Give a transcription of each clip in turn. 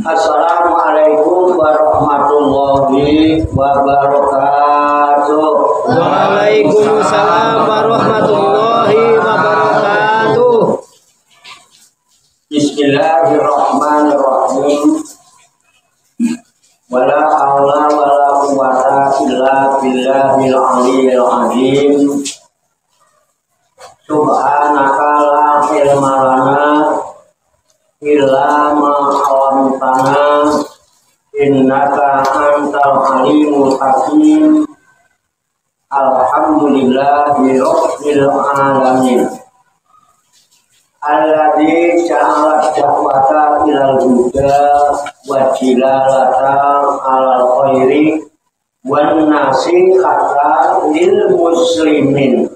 Assalamualaikum warahmatullahi wabarakatuh. Waalaikumsalam warahmatullahi wabarakatuh. Bismillahirrahmanirrahim. Wala haula wala quwwata illa billahil aliyyil azim. Subhanaka la ilma lana illa ma 'allamtana innaka antal alimul hakim. Alhamdulillahi rabbil alamin. Alladzi ja'ala da'wata ilal huda wa jilalata alal khairi wan nasihata lil muslimin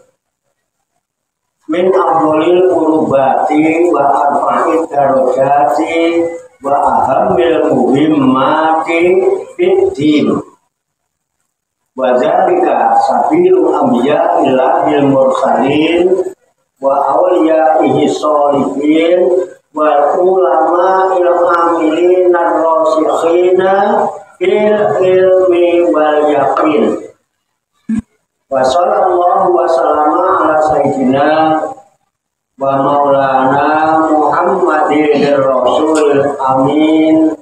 min afdhalil qurbati wa arfa'id darajati wa ahammil muhimmati fid din wa dzalika sabilul anbiya illahil mursalin wa awliya'ihi sholihin wal ulama il amilin ar-rasikhina fil ilmi wal yaqin. Wa sallallahu wa sallama ala sayyidina wa maulana Muhammadin rasul amin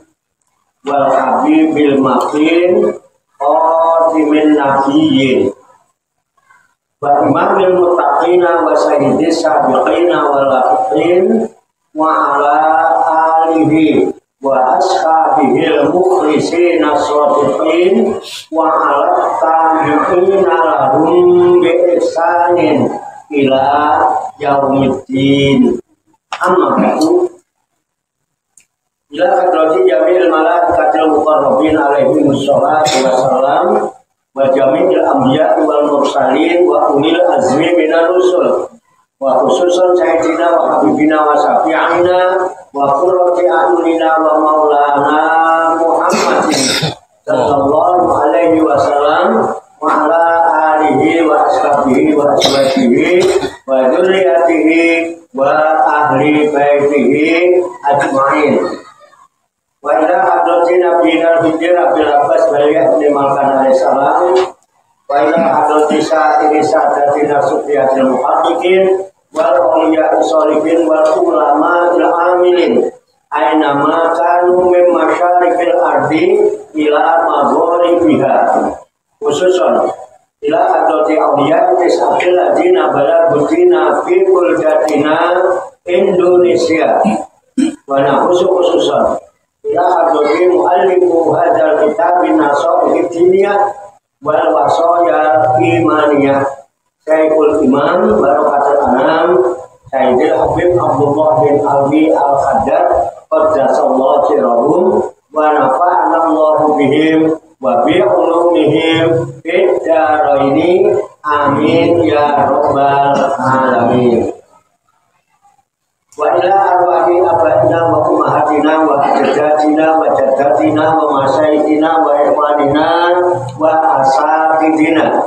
wal habibil makin khatimin nabiyyin wa imamil muttaqina wa sayyidis sabiqina wal lahiqin wa ala alihi wa ashabihil mukhlisina shadiqin wa ala tabi'ina lahum bi ihsanin ila yaumiddin. Amma ba'du. Ila hadrati jami'il malaikatil muqarrabin alaihi wassalatu wassalam wa jami'il anbiya wal mursalin wa ulil azmi minar rusul wa khususan sayyidina wa habibina wa syafi'ina wa qurrati a'yunina wa maulana Muhammadin sallallahu alaihi wasallam wa ala alihi wa ashabihi wa azwajihi wa dzurriyyatihi wa ahli baitihi ajmain. Wa ila hadratin nabiyina al-hijr Abil Abbas Baliyah Limalkan alaihissalam wa ila hadratin sa'iri sa'adatina sufiyatil muhaqqiqin wal awliya sholihin wal ulama il amilin aina ma kanu min masyarikil ardi ila maghribiha khususan ila hadratin awliya tis'atil ladina balagutina fi kuldatina Indonesia wa nahusu khususan ila hadrati muallifu hadzal kitabin nasaihid diniyah wal wasaya imaniyah Syekhul Imam Barakatul Anam Sayyidil Habib Abdullah bin Alwi Al-Khaddad qaddasallahu sirrahum wa nafa'ana Allahu bihim wa bi ulumihim fid dharaini amin ya rabbal alamin. Wa ila arwahi abadina wa ummahatina wa jaddatina wa jaddatina wa masyaikhina wa ikhwanina wa asatidina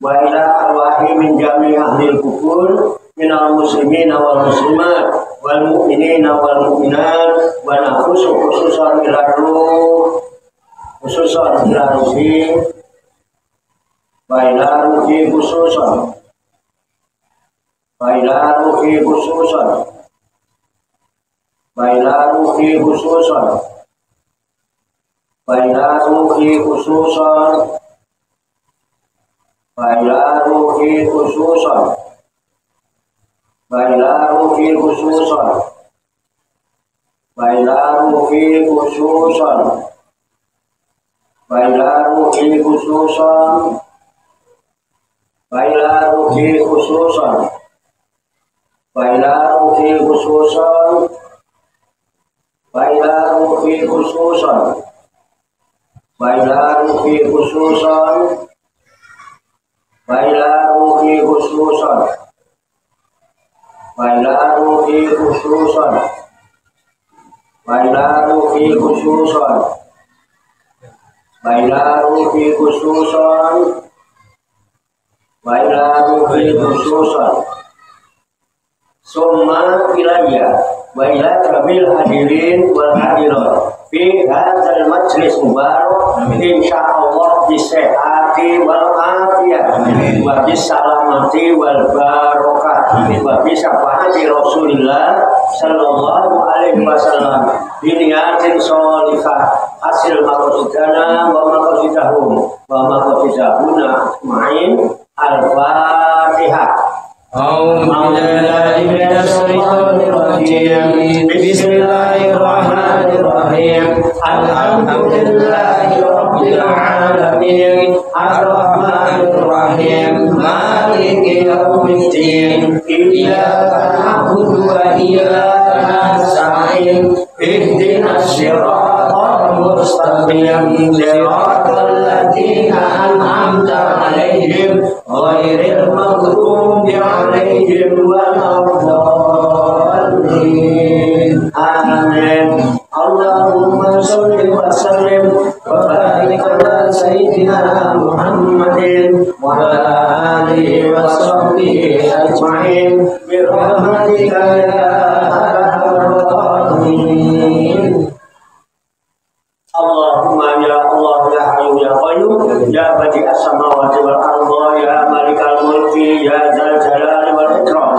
wa ila arwahi min jami' ahlil kubur minal muslimina wal muslimat wal mu'minina wal mu'minat wa nafusu khususan ila ruh khususan ila ruhi wa ila ruhi khususan wa ila ruhi khususan Bailaruhi khususan Bailaruhi khususan Bailaruhi khususan Bailaruhi khususan Bailaruhi khususan Bailaruhi khususan Bailaruhi khususan Bailaruhi khususan Bailaruhi khususan Bailaruhi khususan Bailaruhi khususan Bailaruhi khususan Bailaruhi khususan Bailaruhi khususan Bailaruhi khususan Summa ilayya wa ila kabil hadirin wal hadirat fi hadzal majlis mubarak insyaallah bisehati wal afiyah wa bisalamati wal barakah wa bisyafa'ati Rasulillah sallallahu alaihi wasallam biniatin sholihah hasil maqasidana wa maqasidahum wa maqasidahuna ma'in al-fatihah. Bismillahirrahmanirrahim. Alhamdulillahi rabbil alamin. Ar-Rahmanir-Rahim. Maliki yaumiddin. Iyyaka na'budu wa iyyaka nasta'in. Ihdinas siratal mustaqim. Siratal ladzina an'amta 'alaihim ghairil maghdubi 'alaihim waladdallin. Amin. Allahumma sholli wa sallim wa barik ala sayyidina Muhammadin wa ala alihi wa sahbihi ajma'in bi rahmatika ya arhamar rahimin. Allahumma ya Allah ya Hayyu ya Qayyum ya Badi'as samawati wal ardi ya Malikal mulki ya Dzal jalali wal ikram.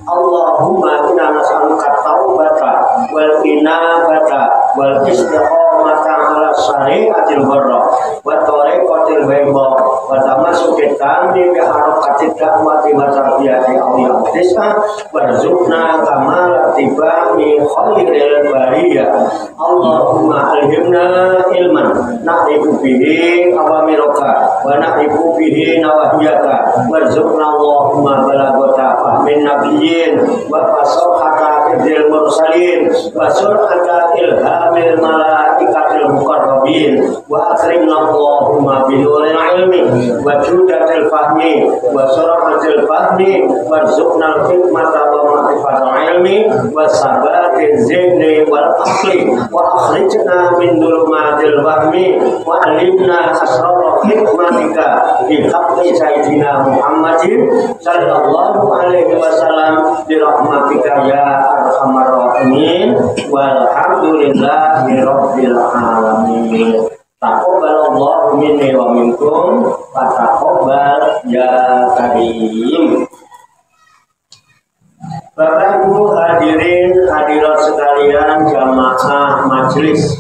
Allahumma inna nas'aluka taubata wal inabata wal istiqamata ala syari'atil barra wa tariqatil bayda wa tamassuki tammi bi harakatid da'wati wa tarbiyati awliya desa warzuqna kamal tibai khairil bariyah. Allahumma alhimna ilman na'rifu bihi awamiraka wa na'rifu bihi nawahiyaka warzuqna Allahumma balagota fahmin nabiyyin wa fasahata idil mursalin wa sur'ata ilhamil malaikatil muqarrabin wa akrimna Allahumma binuril ilmi wa judatil fahmi wa sur'atil fahmi warzuqna al-hikmata wa ma'rifatal ilmi wa sabatil zihni wal aqli wa akhrijna min dhulumatil wahmi wa alimna asrar hikmatika bi haqqi sayyidina Muhammadin sallallahu alaihi wasallam bi rahmatika ya arhamar rahimin walhamdulillahi rabbil alamin. Taqabbalallahu minni wa minkum wa taqabbal ya karim. Bapak Ibu hadirin hadirat sekalian jamaah majelis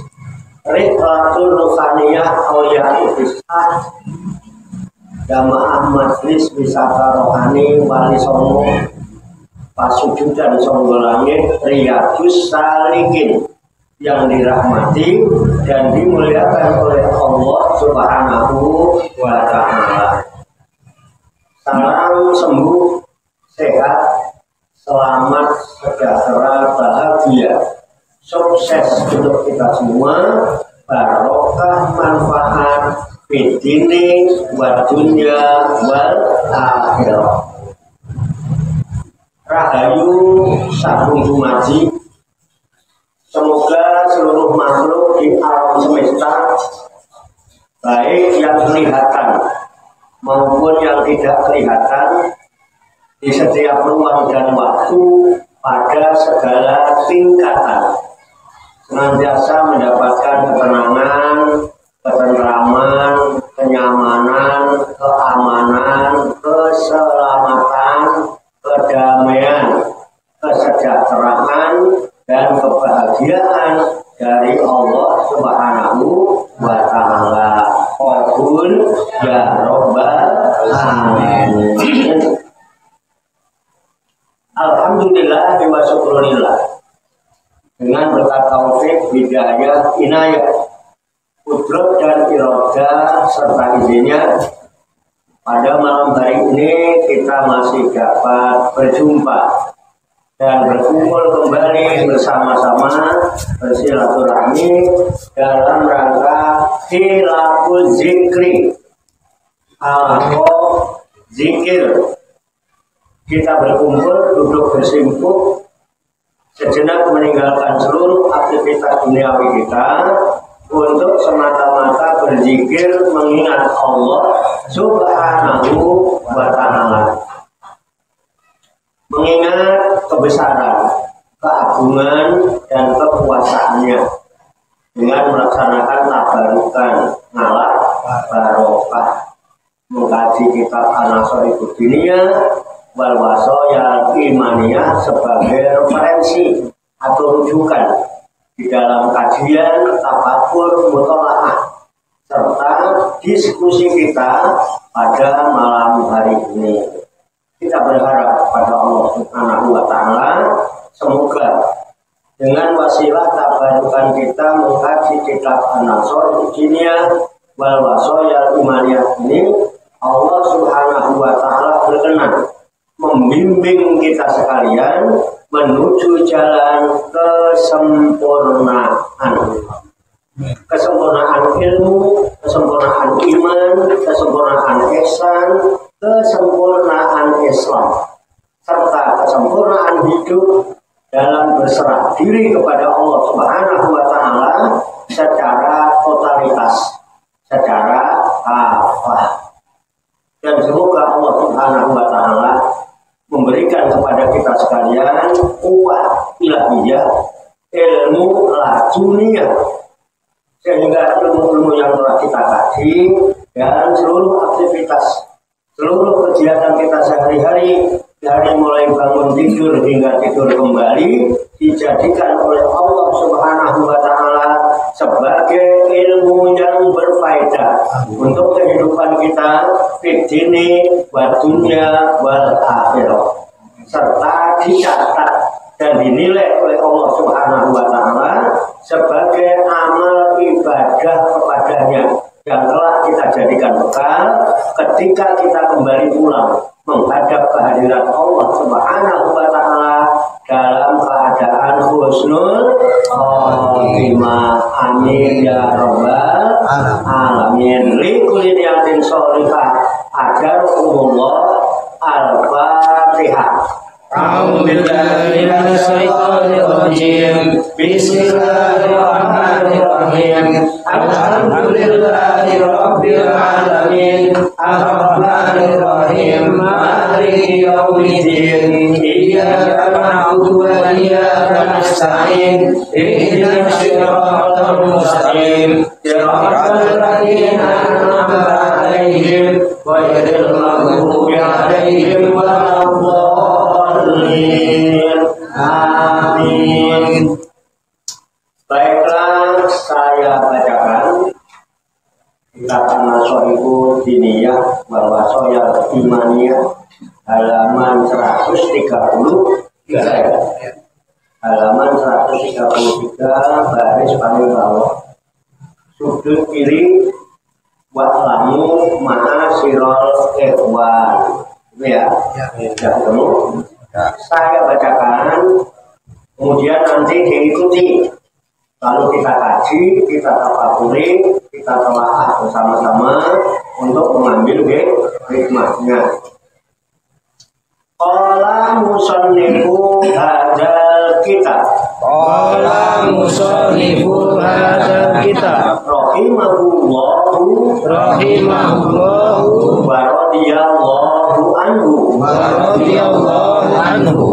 Rihlatul Ruhaniyah Auliya Ifisah jamaah majelis wisata rohani Wali Songo Pasujudan Songo Langit Riyadus Salikin yang dirahmati dan dimuliakan oleh Allah Subhanahu wa Ta'ala. Salam sembuh, sehat, selamat, sejahtera, bahagia, sukses untuk kita semua, barokah, manfaat, fitini, wa dunya, wal akhirah. Rahayu Sabung Jumaji. Semoga seluruh makhluk di alam semesta, baik yang kelihatan maupun yang tidak kelihatan, di setiap ruang dan waktu, pada segala tingkatan, senantiasa mendapatkan ketenangan, ketentraman, kenyamanan, keamanan, keselamatan, kedamaian, kesejahteraan, dan kebahagiaan dari Allah Subhanahu wa Ta'ala. Qabul ya Rabbal alamin. Alhamdulillah wa syukurillah. Dengan berkat taufik, hidayah, inayah, kudrat dan iradah serta izinnya, pada malam hari ini kita masih dapat berjumpa dan berkumpul kembali bersama-sama bersilaturahmi dalam rangka hilaful zikri atau zikir. Kita berkumpul, duduk bersimpuh, sejenak meninggalkan seluruh aktivitas duniawi kita untuk semata-mata berzikir mengingat Allah Subhanahu wa Ta'ala, mengingat kebesaran, keagungan, dan kekuasaannya, dengan melaksanakan tabarukan ngalah barokah, mengkaji kitab An-Nasaikud Diniyah wal Wasaya Imaniyah sebagai referensi atau rujukan di dalam kajian, tafakkur, mutolaah serta diskusi kita pada malam hari ini. Kita berharap pada Allah Subhanahu wa Ta'ala, semoga dengan wasilah tabarukan kita mengkaji kitab An-Nasaikud Diniyah wal Wasaya Imaniyah ini, Allah Subhanahu wa Ta'ala berkenan membimbing kita sekalian menuju jalan kesempurnaan ilmu, kesempurnaan iman, kesempurnaan ihsan, kesempurnaan Islam, serta kesempurnaan hidup dalam berserah diri kepada Allah Subhanahu wa Ta'ala secara totalitas, secara kafah. Dan semoga Allah Subhanahu wa Ta'ala memberikan kepada kita sekalian kuwah ilahiyah, ilmu laduniyah, sehingga ilmu-ilmu yang telah kita kaji dan seluruh aktivitas, seluruh kegiatan kita sehari-hari, dari mulai bangun tidur hingga tidur kembali, dijadikan oleh Allah Subhanahu wa Ta'ala sebagai ilmu yang berfaedah untuk kehidupan kita fid dini wa dunya wal akhirah, serta dicatat dan dinilai oleh Allah Subhanahu wa Ta'ala sebagai amal ibadah kepadanya yang telah kita jadikan bekal ketika kita kembali pulang menghadap kehadiran Allah Subhanahu wa Ta'ala dalam keadaan husnul khotimah. Amin ya rabbal alamin. Li kulli niyatin sholihah ajarkumullah. Al-Fatihah. A'udzu billahi minasy syaithanir rajim. Bismillahirrahmanirrahim. Alhamdulillahi rabbil alamin. Ar-Rahmanir Rahim. Maliki yaumiddin. Iyyaka na'budu wa iyyaka nasta'in. Ihdinas siratal mustaqim. Siratal ladzina an'amta 'alaihim ghairil maghdubi 'alaihim waladdallin. Amin. Baiklah, saya bacakan kitab An-Nasaikud Diniyah wal Wasaya Imaniyah halaman 133, halaman 133 baris paling bawah sudut kiri, wa'lamu ma'asyiral ikhwan. Ya, sudah ketemu. Saya bacakan, kemudian nanti diikuti. Lalu kita kaji, kita tafakuri, kita telaah bersama-sama untuk mengambil hikmahnya. Qala musannifu hadzal kitab. Qala musannifu hadzal kitab. Rahimahullahu wa radiyallahu anhu.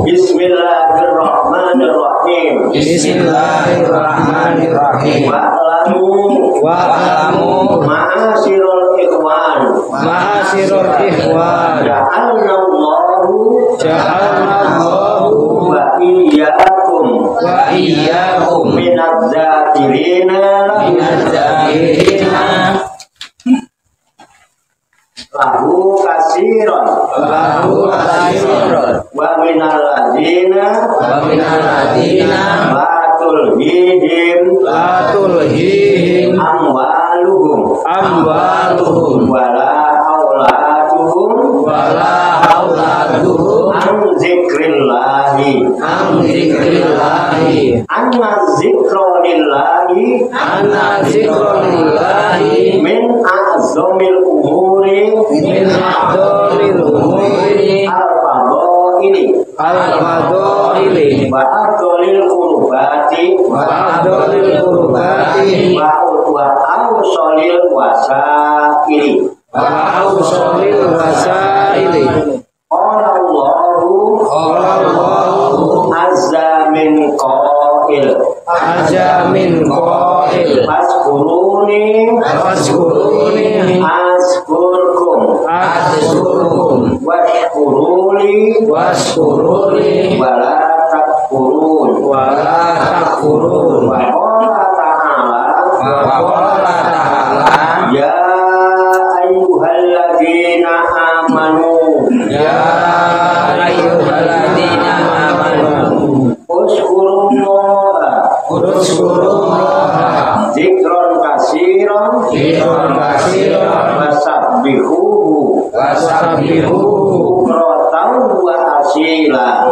Bismillahirrahmanirrahim. Bismillahirrahmanirrahim. Wa'lamu ma'asyiral ikhwan. Ja'alnallahu wa iyyakum minadz-dzakirina lahu kasiron wa minal ladzina la tulhihim amwaluhum wala auladuhum an zikrillahi anna zikronillahi min a'zamil umuri al-fadaili wa afdalil qurbati wa awsalil wasaili. Qala Allahu azza min qail Faskuruni askurkum washkuruli wala takfurun wa qala ta'ala ya ayyuhalladzina amanu uskurullaha dzikron kasiron wasabbihuhu bukratan wa asila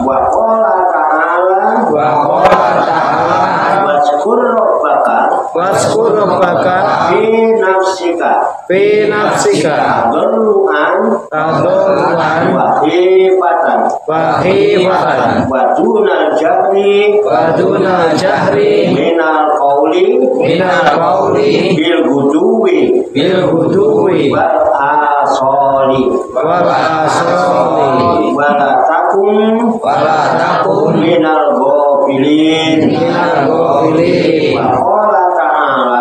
wa qala ta'ala waskur rabbaka fi nafsika tadarruan wa khifatan wa dunal jahri minal qawli bil guduwi wal asali wala takum minal ghafilin wa qala ta'ala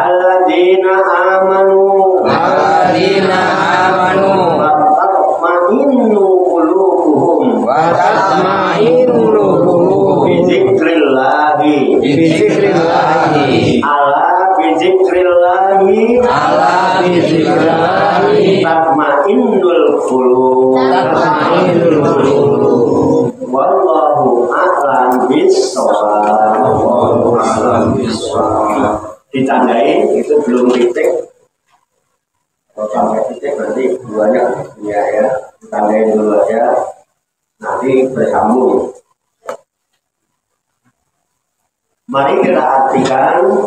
alladzina amanu tatma'innul qulub. Wallahu a'lam bishawab. Ditandai itu belum titik. Kalau sampai titik nanti duanya ya. Ditandai dulu aja. Nanti bersambung. Mari kita artikan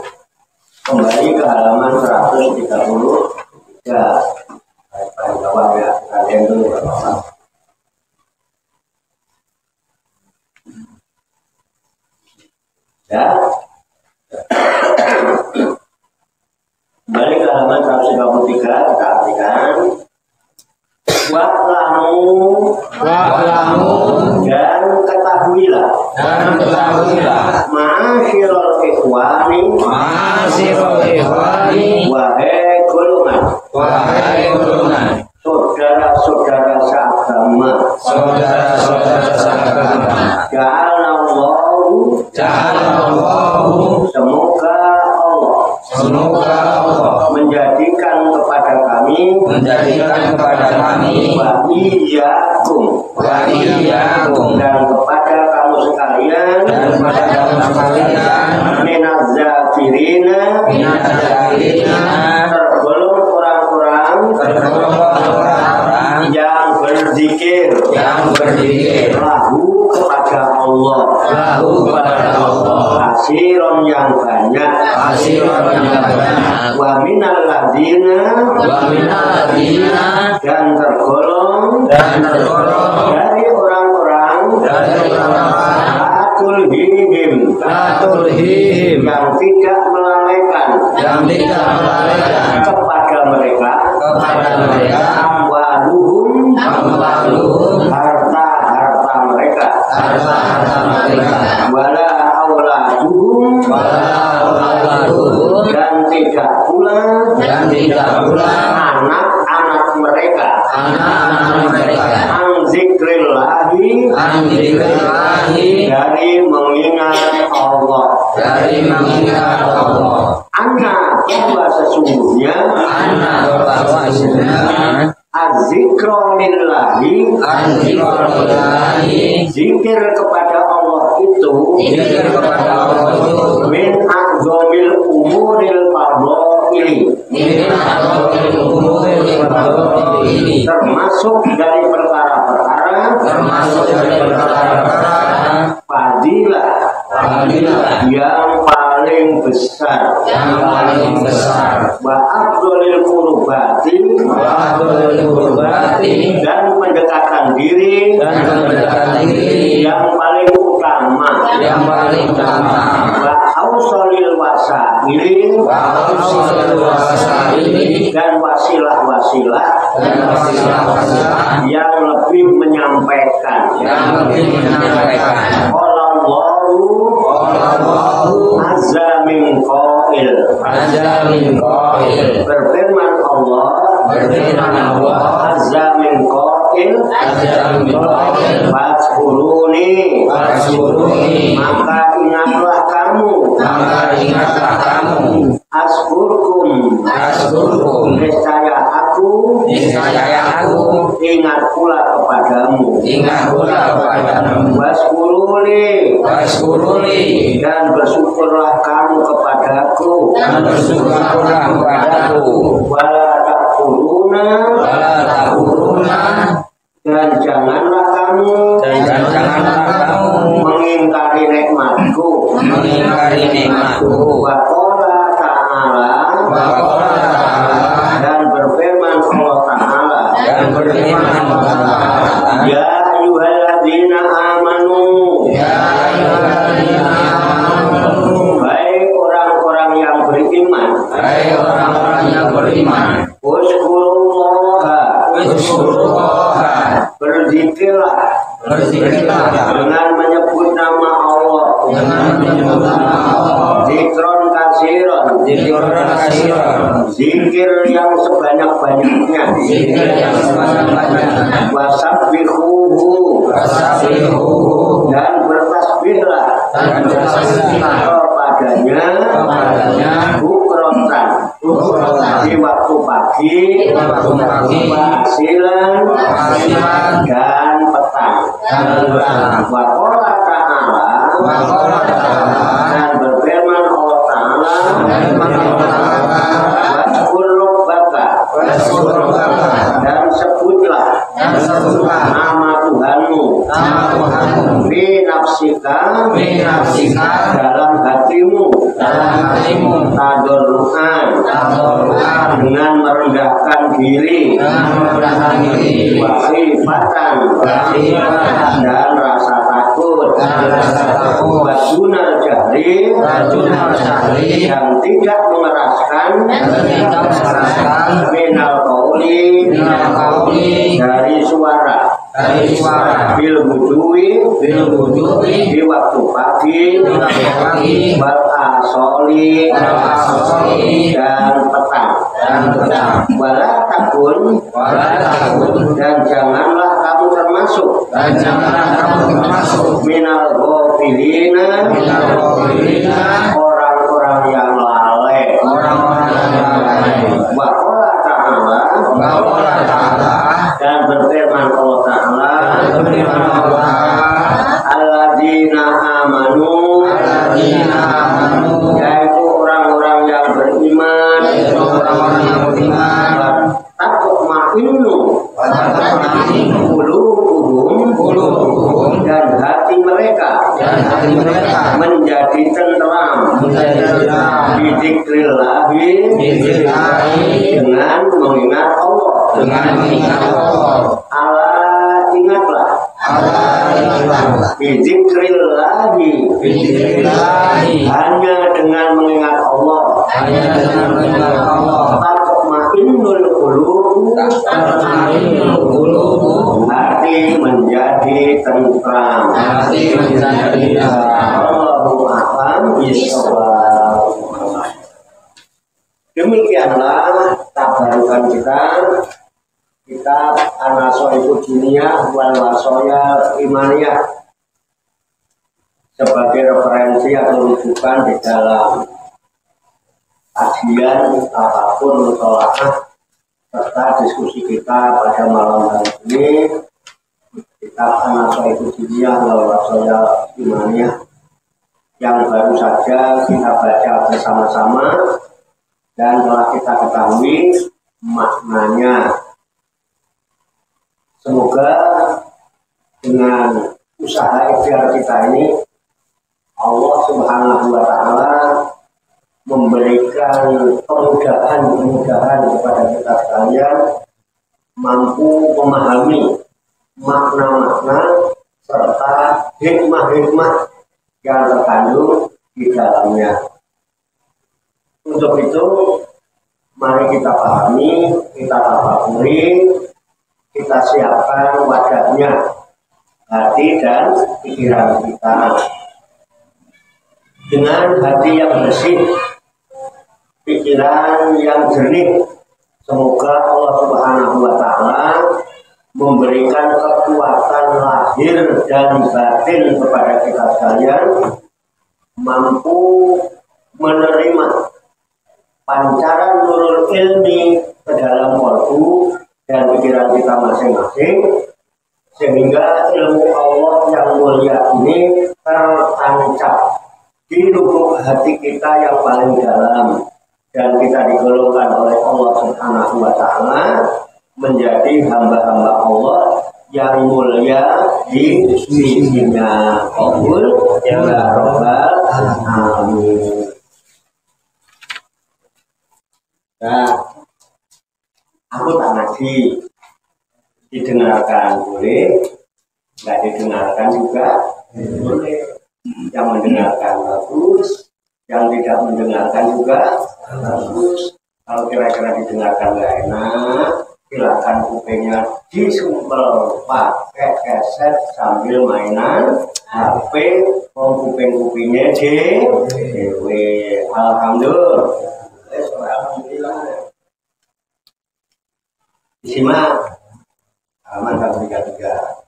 kembali ke halaman 133. Baik kawan ya, kalian dulu Bapak. Ya. Kembali ke halaman 133, kita artikan wa'lamu dan ketahuilah ma'asyiral ikhwani wahai golongan saudara-saudara seagama ja'alallahu semoga Allah menjadikan kepada kami wa iyyakum dan kepada kamu sekalian minaz zakirina tergolong orang-orang yang berzikir lahu kepada Allah kasiron yang banyak wa minal ladzina dan tergolong dari orang-orang Atulhihim yang tidak melalaikan kepada mereka amwaluhum harta mereka wala auladuhum dan tidak pula anak-anak mereka Zikrillahi dari mengingat Allah. Anna bahwa sesungguhnya az-zikra lillahi zikir kepada Allah itu min a'zamil umuril fadhaili termasuk dari perkara-perkara fadilah yang paling besar wa afdhalil qurbati dan pendekatan diri yang paling utama wa awsalil wasaili dan wasilah-wasilah yang lebih menyampaikan. Kalau Allahu azza min qail. Berfirman Allah azza min qail. Fadhkuruni, maka ingatlah kamu. Askurkum, niscaya aku ingat pula kepadamu. Waskuruli, dan bersyukurlah kamu kepadaku. Wala takfuruna, dan janganlah kamu mengingkari nikmatku. Wa qala ta'ala, dan berfirman Allah Ta'ala, ya ayyuhalladzina amanu, baik orang-orang yang beriman, Uskurullaha, berzikirlah dengan menyebut nama Allah, zikron kasiron, zikir yang sebanyak-banyaknya, wasabbihuhu, dan bertasbihlah kepadanya bukrotan, di waktu pagi, wasilan, dan petang. Wa qala ta'ala, dan berfirman Allah Ta'ala, waskur rabbaka, dan sebutlah nama Tuhanmu, fi nafsika, dalam hatimu, tadarruan, dengan merendahkan diri, wasifatan, dan rasa takut, wasunal jahri, yang tidak mengeraskan, minal qauli, dari suara, bil budui, di waktu pagi, wal asoli, dan petang. Wala takun, dan janganlah kamu termasuk, minal ghafilina, orang-orang yang lalai. Wa qala ta'ala, dan berfirman Allah Ta'ala, alladzina amanu, yaitu orang-orang yang beriman, tatma'innu qulubuhum, dan hati mereka menjadi tenteram, bidzikrillahi, dengan mengingat Allah. Ala, ingatlah, bidzikrillahi, hanya dengan mengingat Allah, tatma'innul qulub, hati menjadi tentram. Allahu a'lam bishawab. Demikianlah tabarukan kita, kitab An-Nasaihu Diniyah wal Wasoya Imaniyah, sebagai referensi atau rujukan di dalam kajian apapun mutolaah serta diskusi kita pada malam hari ini. Kitab An-Nasaihu Diniyah wal Wasoya Imaniyah yang baru saja kita baca bersama-sama dan telah kita ketahui maknanya. Semoga dengan usaha ikhtiar kita ini Allah Subhanahu wa Ta'ala memberikan kemudahan kepada kita sekalian, mampu memahami makna-makna serta hikmah-hikmah yang terkandung di dalamnya. Untuk itu, mari kita pahami, kita tafakuri, kita siapkan wadahnya, hati dan pikiran kita. dengan hati yang bersih, pikiran yang jernih. Semoga Allah Subhanahu wa Ta'ala memberikan kekuatan lahir dan batin kepada kita sekalian, mampu menerima pancaran nurul ilmi ke dalam kolbu dan pikiran kita masing-masing, sehingga ilmu Allah yang mulia ini tertancap di lubuk hati kita yang paling dalam, dan kita digolongkan oleh Allah Subhanahu wa Ta'ala menjadi hamba-hamba Allah yang mulia di sisinya. Qabul ya rabbal alamin. Nah, aku tak ngaji, didengarkan boleh, nggak didengarkan juga boleh. Yang mendengarkan bagus, yang tidak mendengarkan juga bagus. Kalau kira-kira didengarkan nggak enak, silakan kupingnya disumpel pakai keset sambil mainan HP, kuping-kupingnya dewe. Alhamdulillah. Disimak halaman 33.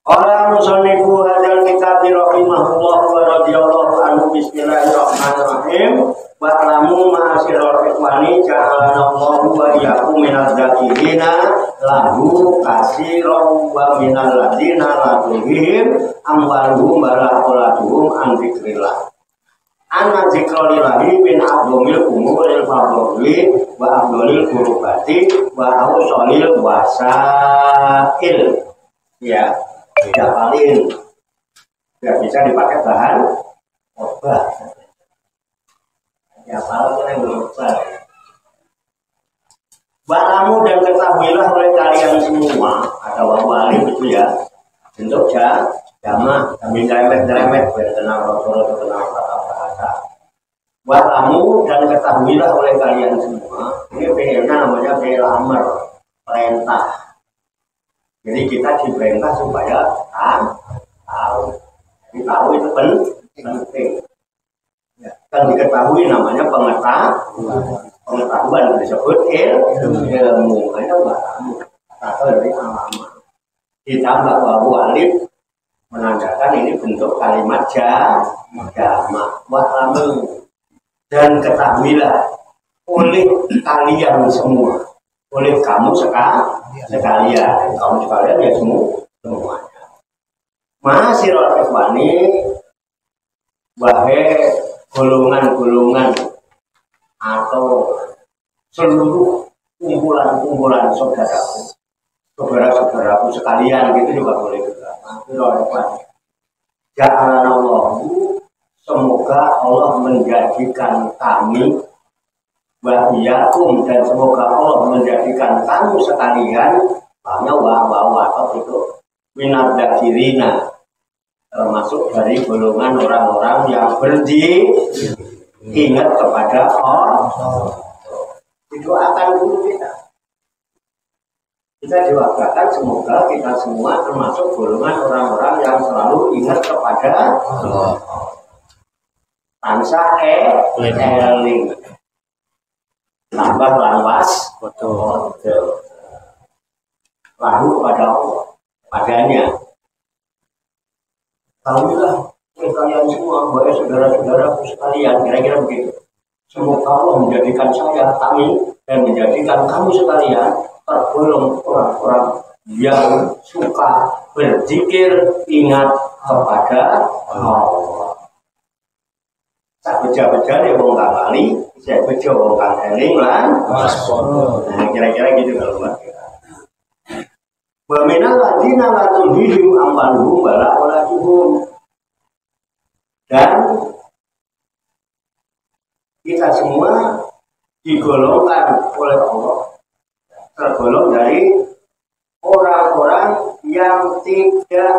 Orang musanifu hadal kitab rahimahullah wa radhiyallahu anhu. Bismillahirrahmanirrahim. Wa alamu ma'asyiral ikhwani ja'alanallahu wa iyyakum minaz zakirina lahu katsiran wa minal ladzina la tulhihim amwaluhum wa la auladuhum an dzikrillah. Anna zikrolillahi min abdomil umuril fadli wa abdolil kurubati wa awsolil wasail. Ya, dihafalin biar bisa dipakai bahan obat. Dihafalin yang berobat. Ba'lamu dan ketahuilah oleh kalian semua, ada wali itu ya, bentuk jamah, kami remet-remet berkenal Rasulullah, berkenal kata-kata. Ba'lamu dan ketahuilah oleh kalian semua, ini fi'ilnya namanya fi'il amr, perintah. Jadi kita diperintah supaya tahu. Jadi tahu itu penting. Ya, kan diketahui namanya pengetahuan disebut ilmu. Hanya atau dari alamat. Ditambah wawu alif menandakan ini bentuk kalimat jamak. Wa'lamu dan ketahuilah oleh kalian semua. Oleh kamu sekalian, kamu sekalian ya semuanya. Ma'asyiral ikhwani, wahai golongan-golongan atau seluruh kumpulan-kumpulan saudaraku sekalian, gitu juga boleh juga. Ma'asyiral ikhwani, ja'alanallahu, semoga Allah menjadikan kami wa iyyakum dan semoga Allah menjadikan kamu sekalian hanya atau itu minad dzakirina, termasuk dari golongan orang-orang yang ingat kepada Allah. Didoakan dulu kita diwakilkan semoga kita semua termasuk golongan orang-orang yang selalu ingat kepada Allah. Tansah eling tambah lawas betul lalu kepada Allah padanya. Tahuilah kalian semua, bahwa saudara-saudaraku sekalian, kira-kira begitu. Semoga Allah menjadikan kami dan menjadikan kamu sekalian tergolong orang-orang yang suka berzikir, ingat kepada Allah. Tak beja-beja dia wong kang lali, saya beja wong kang eling lan waspada. Nah, kira-kira gitu kalau buat kita. Wa minal ladzina la tulhihim amwaluhum wa la auladuhum. Dan kita semua digolongkan oleh Allah, tergolong dari orang-orang yang tidak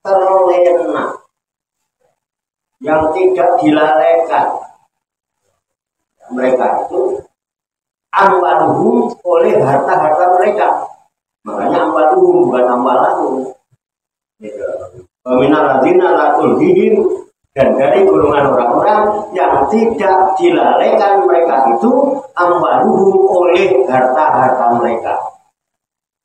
terlena, yang tidak dilalaikan. Mereka itu amwaluhum oleh harta-harta mereka. Makanya amwaluhum bukan amwalahum. Minal ladzina la tulhihim, Dan dari golongan orang-orang yang tidak dilalaikan mereka itu amwaluhum oleh harta-harta mereka.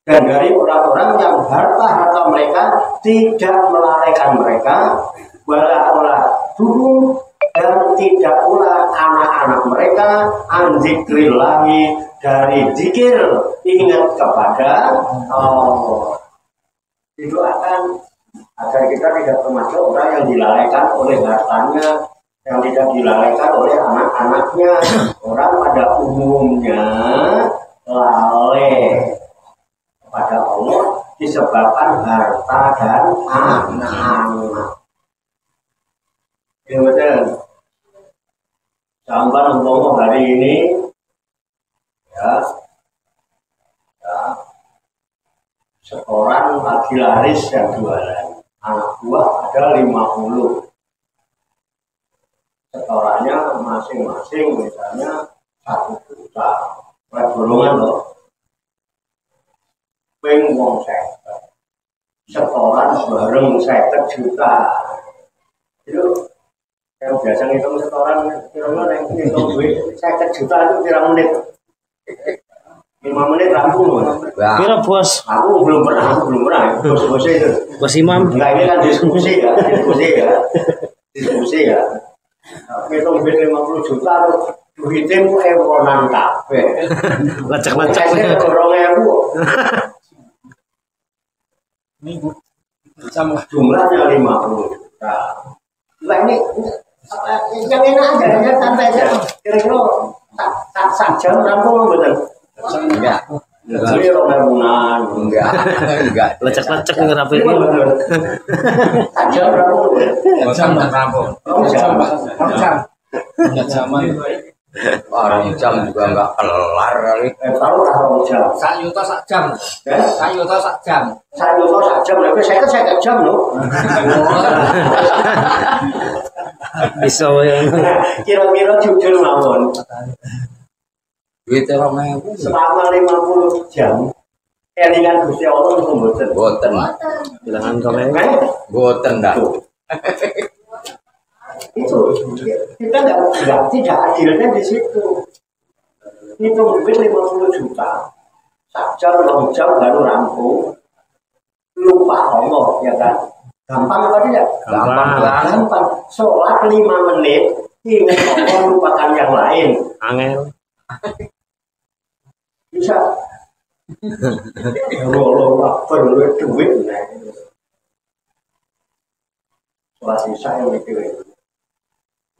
Dan dari orang-orang yang harta-harta mereka tidak melalaikan mereka, wala olah dulu dan tidak pula anak-anak mereka anzikrillahi dari zikir ingat kepada Allah. Didoakan agar kita tidak termasuk orang yang dilalaikan oleh hartanya, yang tidak dilalaikan oleh anak-anaknya. Orang pada umumnya lalai kepada Allah disebabkan harta dan anak-anak. Ya betul. Sampai ngomong hari ini, ya, seorang lagi laris dan jualan. Anak buah ada 50. Setorannya masing-masing misalnya 1 juta. Golongan loh. Ping wong 50. Setoran bareng 50 juta. Itu yang biasa ngitung setoran kira-kira ngitung duit 50 juta itu kira menit. 5 menit rampung. Kira bos? Aku belum pernah. Bos itu. Bos Imam. Enggak, ini kan diskusi ya. Hitung duit 50 juta duitnya ewonan kabeh. Lecek-lecek. Saya dorong 1000. Jumlahnya 50 juta. Nah ini yang enak aja ya santai aja. Kira-kira tak jam rampung betul. Enggak. Jadi rombongan. Enggak. Lecek-lecek ngerapi ini. Tak jam rampung. Jam rampung. Zaman Orang jam juga enggak kelar kali. Tahu lah orang jam. sak yuta sak jam. Sak yuta sak jam. Saya tahu sak jam, tapi saya jam loh. Bisa yang Kira-kira jujur mawon. duitnya 2000. Selama 50 jam, kelingan Gusti Allah itu mboten. Boten. Bilangan kalian. Kan? Boten dah. Itu kita tidak adilnya di situ. Itu duit 50 juta. 1 jam, 2 jam baru rampung. Lupa Allah, ya kan? Gampang apa tidak? Gampang. Sholat 5 menit, ingat Allah lupakan yang lain. Angel. Bisa. Allah perlu duit. Sholat sisa yang mikir.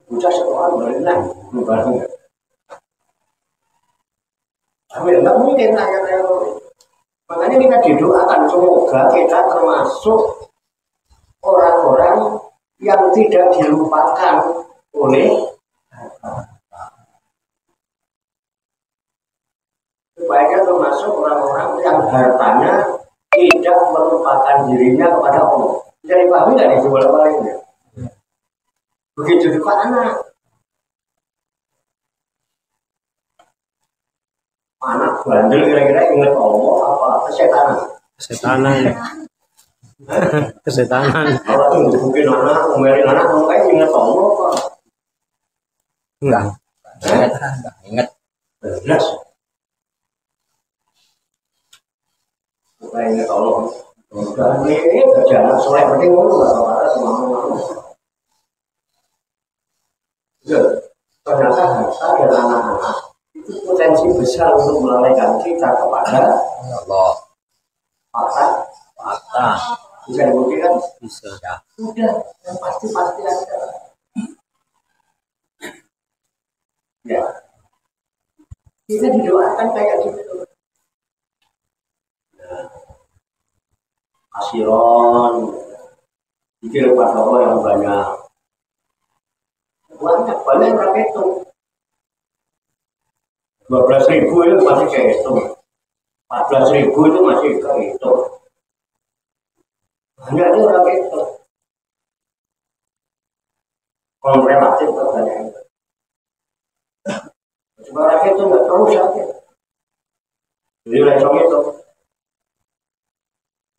Bocah sekolah berenang, bareng. Tapi enggak mungkin ayat-ayat. Makanya kita didoakan semoga kita termasuk orang-orang yang tidak dilupakan oleh supaya termasuk orang-orang yang hartanya tidak melupakan dirinya kepada Allah. Jadi pahami nggak nih bolak-baliknya? Begitu juga anak. Anak bandel kira-kira ingat Allah apa kesetanan? Kesetanan. Kalau itu mungkin anak, ngomelin anak, kamu ingat Allah apa? Enggak. Ingat. Jelas. Bukan ingat Allah. Dan ini berjalan selain penting ngomong nggak tahu ada semua. Ternyata harta dan anak-anak itu potensi besar untuk melalaikan kita kepada Allah. fakta. Bisa dibuktikan? Bisa. Sudah, yang pasti ada. Ya, kita didoakan kayak gitu. Nah, asiron, pikir pada Allah yang banyak. Banyak orang itu. 12.000 itu masih kayak itu. 14.000 itu masih kayak itu. Banyak itu orang itu. Kalau relatif banyak itu. Sebenarnya itu nggak tahu siapa. Jadi langsung itu.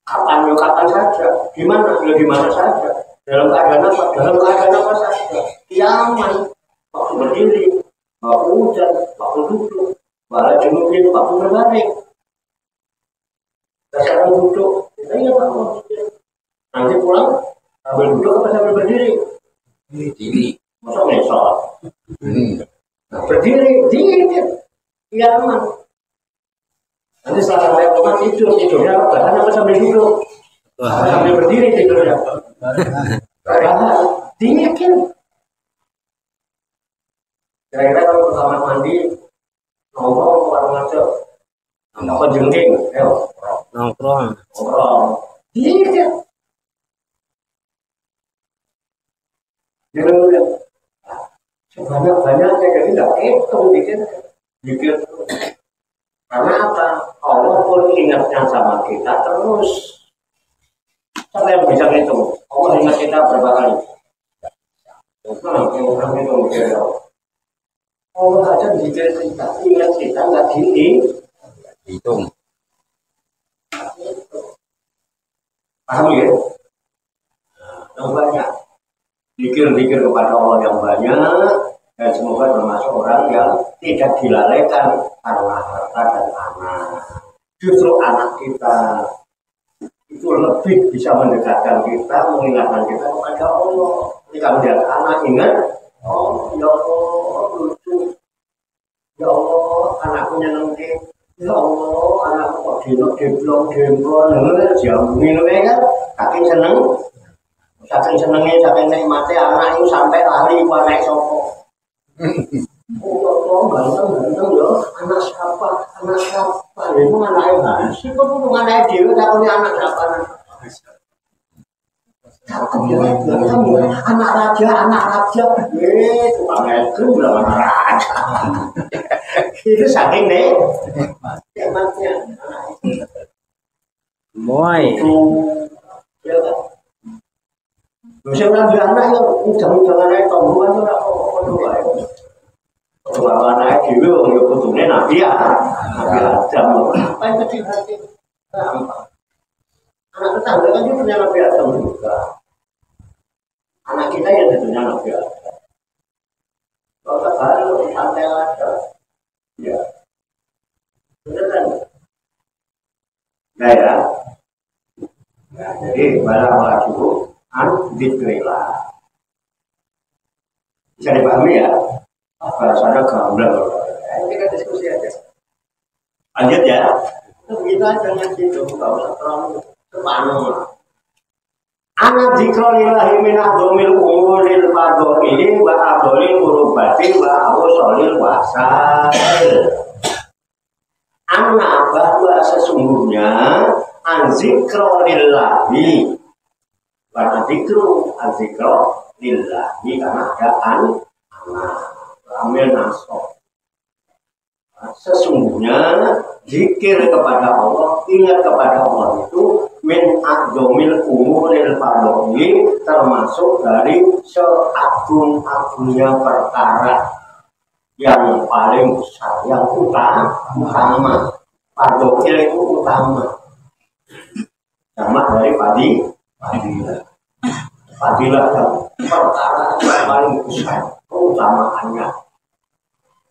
Kapan saja, di mana saja. Dalam keadaan apa? Dalam keadaan apa saja. Kiamat, waktu berdiri, waktu hujan, waktu duduk, malah jemungkin waktu berbaring. Sekarang duduk, kita ingat apa? Nanti pulang, sambil duduk apa sambil berdiri? Berdiri. Masa ngesot? Nah, berdiri, dingin. Kiamat. Nanti setelah sampai rumah tidurnya apa sambil duduk? Sambil berdiri tidurnya. Padahal dingin. Kira-kira kalau ke kamar mandi nongkrong warung aja, apa jengking, nongkrong dingin. Jangan sebanyak-banyak jadi nggak hitung dikit. Karena apa? Allah pun ingatnya sama kita terus. Siapa yang bisa hitung? Allah ingat kita berapa kali? Orang hitung kira. Allah aja dikir kita, ingat kita nggak Hitung. Paham ya? Yang banyak. Dikir-dikir kepada Allah yang banyak, dan semoga termasuk orang yang tidak dilalaikan karena harta dan anak. Justru anak kita itu lebih bisa mendekatkan kita, mengingatkan kita kepada Allah. Ketika melihat anak ingat, oh ya Allah lucu, ya Allah anakku nyenengke, ya Allah anakku kok diblok jam minumnya kan, saking senengnya, saking nikmatnya anak itu sampai lari ke naik sopo. Oh, ganteng ya, anak siapa? Itu anaknya sih, kok bukan anaknya dia, takutnya anak siapa? Anak raja, tukang itu udah anak raja. Itu saking deh, nikmatnya anak itu. Moy. Ya kan? Bisa orang anak ya, jangan naik tombolan itu nggak apa-apa. Kalau anak dewi orang yang kutubnya nabi Adam. Apa yang kecil hati? Anak tetangga kan dia punya nabi Adam juga. Anak kita yang tentunya nabi Adam. Kalau tak baru santai aja, ya. Benar kan? Nah ya. Nah jadi malah cukup dzikrillah. Bisa dipahami ya? Bahasanya gamblang. Kita diskusi aja. Lanjut ya. Begitu aja nanti itu nggak usah terlalu sepanjang. Anak dzikrillahi min adzamil umuril fadhili wa abdolil qurubati wa awsolil wasail. Anak bahwa sesungguhnya anzikrillahi karena dzikru lillahi karena ada anak amil nasab. Sesungguhnya zikir kepada Allah, ingat kepada Allah itu min adzamil umuril fadhili termasuk dari seagung-agungnya perkara yang paling besar, yang utama. Fadhil itu utama. Sama dari fadilah yang perkara yang paling besar, keutamaannya